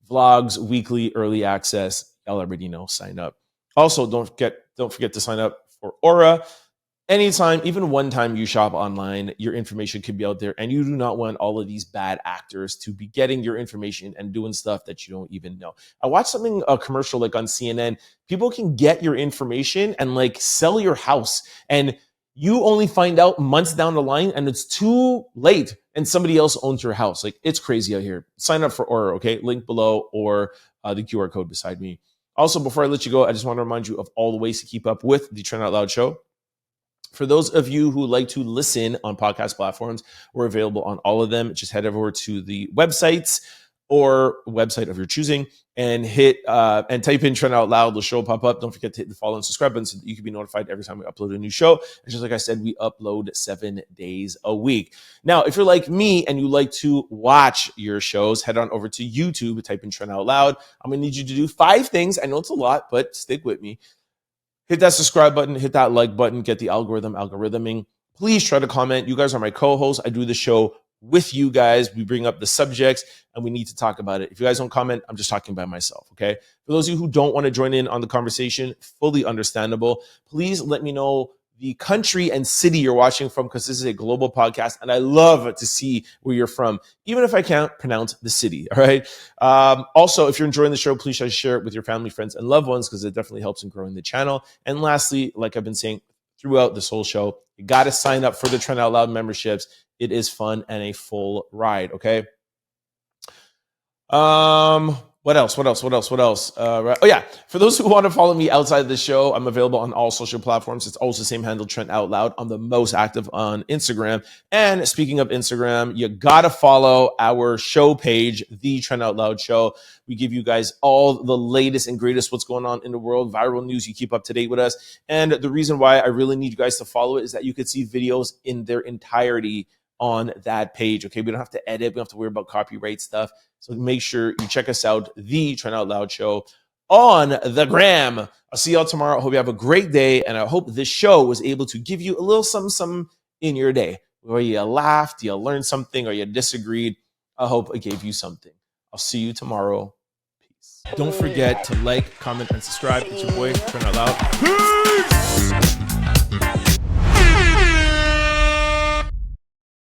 S1: Vlogs, weekly, early access. Y'all already know, sign up. Also, don't forget to sign up for Aura. Anytime, even one time you shop online, your information could be out there, and you do not want all of these bad actors to be getting your information and doing stuff that you don't even know. I watched a commercial on CNN. People can get your information and sell your house, and you only find out months down the line, and it's too late, and somebody else owns your house. It's crazy out here. Sign up for Aura, okay? Link below or the QR code beside me. Also, before I let you go, I just want to remind you of all the ways to keep up with the Trend Out Loud show. For those of you who like to listen on podcast platforms, we're available on all of them. Just head over to the websites or website of your choosing and hit and type in Trend Out Loud. The show will pop up. Don't forget to hit the follow and subscribe button so that you can be notified every time we upload a new show. And just like I said, we upload 7 days a week. Now, if you're like me and you like to watch your shows, head on over to YouTube, type in Trend Out Loud. I'm going to need you to do 5 things. I know it's a lot, but stick with me. Hit that subscribe button, hit that like button, get the algorithming. Please try to comment. You guys are my co-hosts. I do the show with you guys. We bring up the subjects and we need to talk about it. If you guys don't comment, I'm just talking by myself, okay? For those of you who don't want to join in on the conversation, fully understandable. Please let me know the country and city you're watching from, because this is a global podcast and I love to see where you're from, even if I can't pronounce the city, all right? Also, if you're enjoying the show, please try to share it with your family, friends, and loved ones, because it definitely helps in growing the channel. And lastly, like I've been saying throughout this whole show, you got to sign up for the Trend Out Loud memberships. It is fun and a full ride, okay? What else? Right. Oh yeah. For those who want to follow me outside the show, I'm available on all social platforms. It's also the same handle, Trend Out Loud. I'm the most active on Instagram. And speaking of Instagram, you gotta follow our show page, The Trend Out Loud Show. We give you guys all the latest and greatest what's going on in the world, viral news. You keep up to date with us. And the reason why I really need you guys to follow it is that you could see videos in their entirety on that page. Okay, we don't have to edit. We don't have to worry about copyright stuff. So make sure you check us out, The Trend Out Loud Show, on the gram. I'll see y'all tomorrow. I hope you have a great day, and I hope this show was able to give you a little something in your day, where you laughed, you learned something, or you disagreed. I hope it gave you something. I'll see you tomorrow. Peace. Don't forget to like, comment, and subscribe. It's your boy, Trend Out Loud. Peace!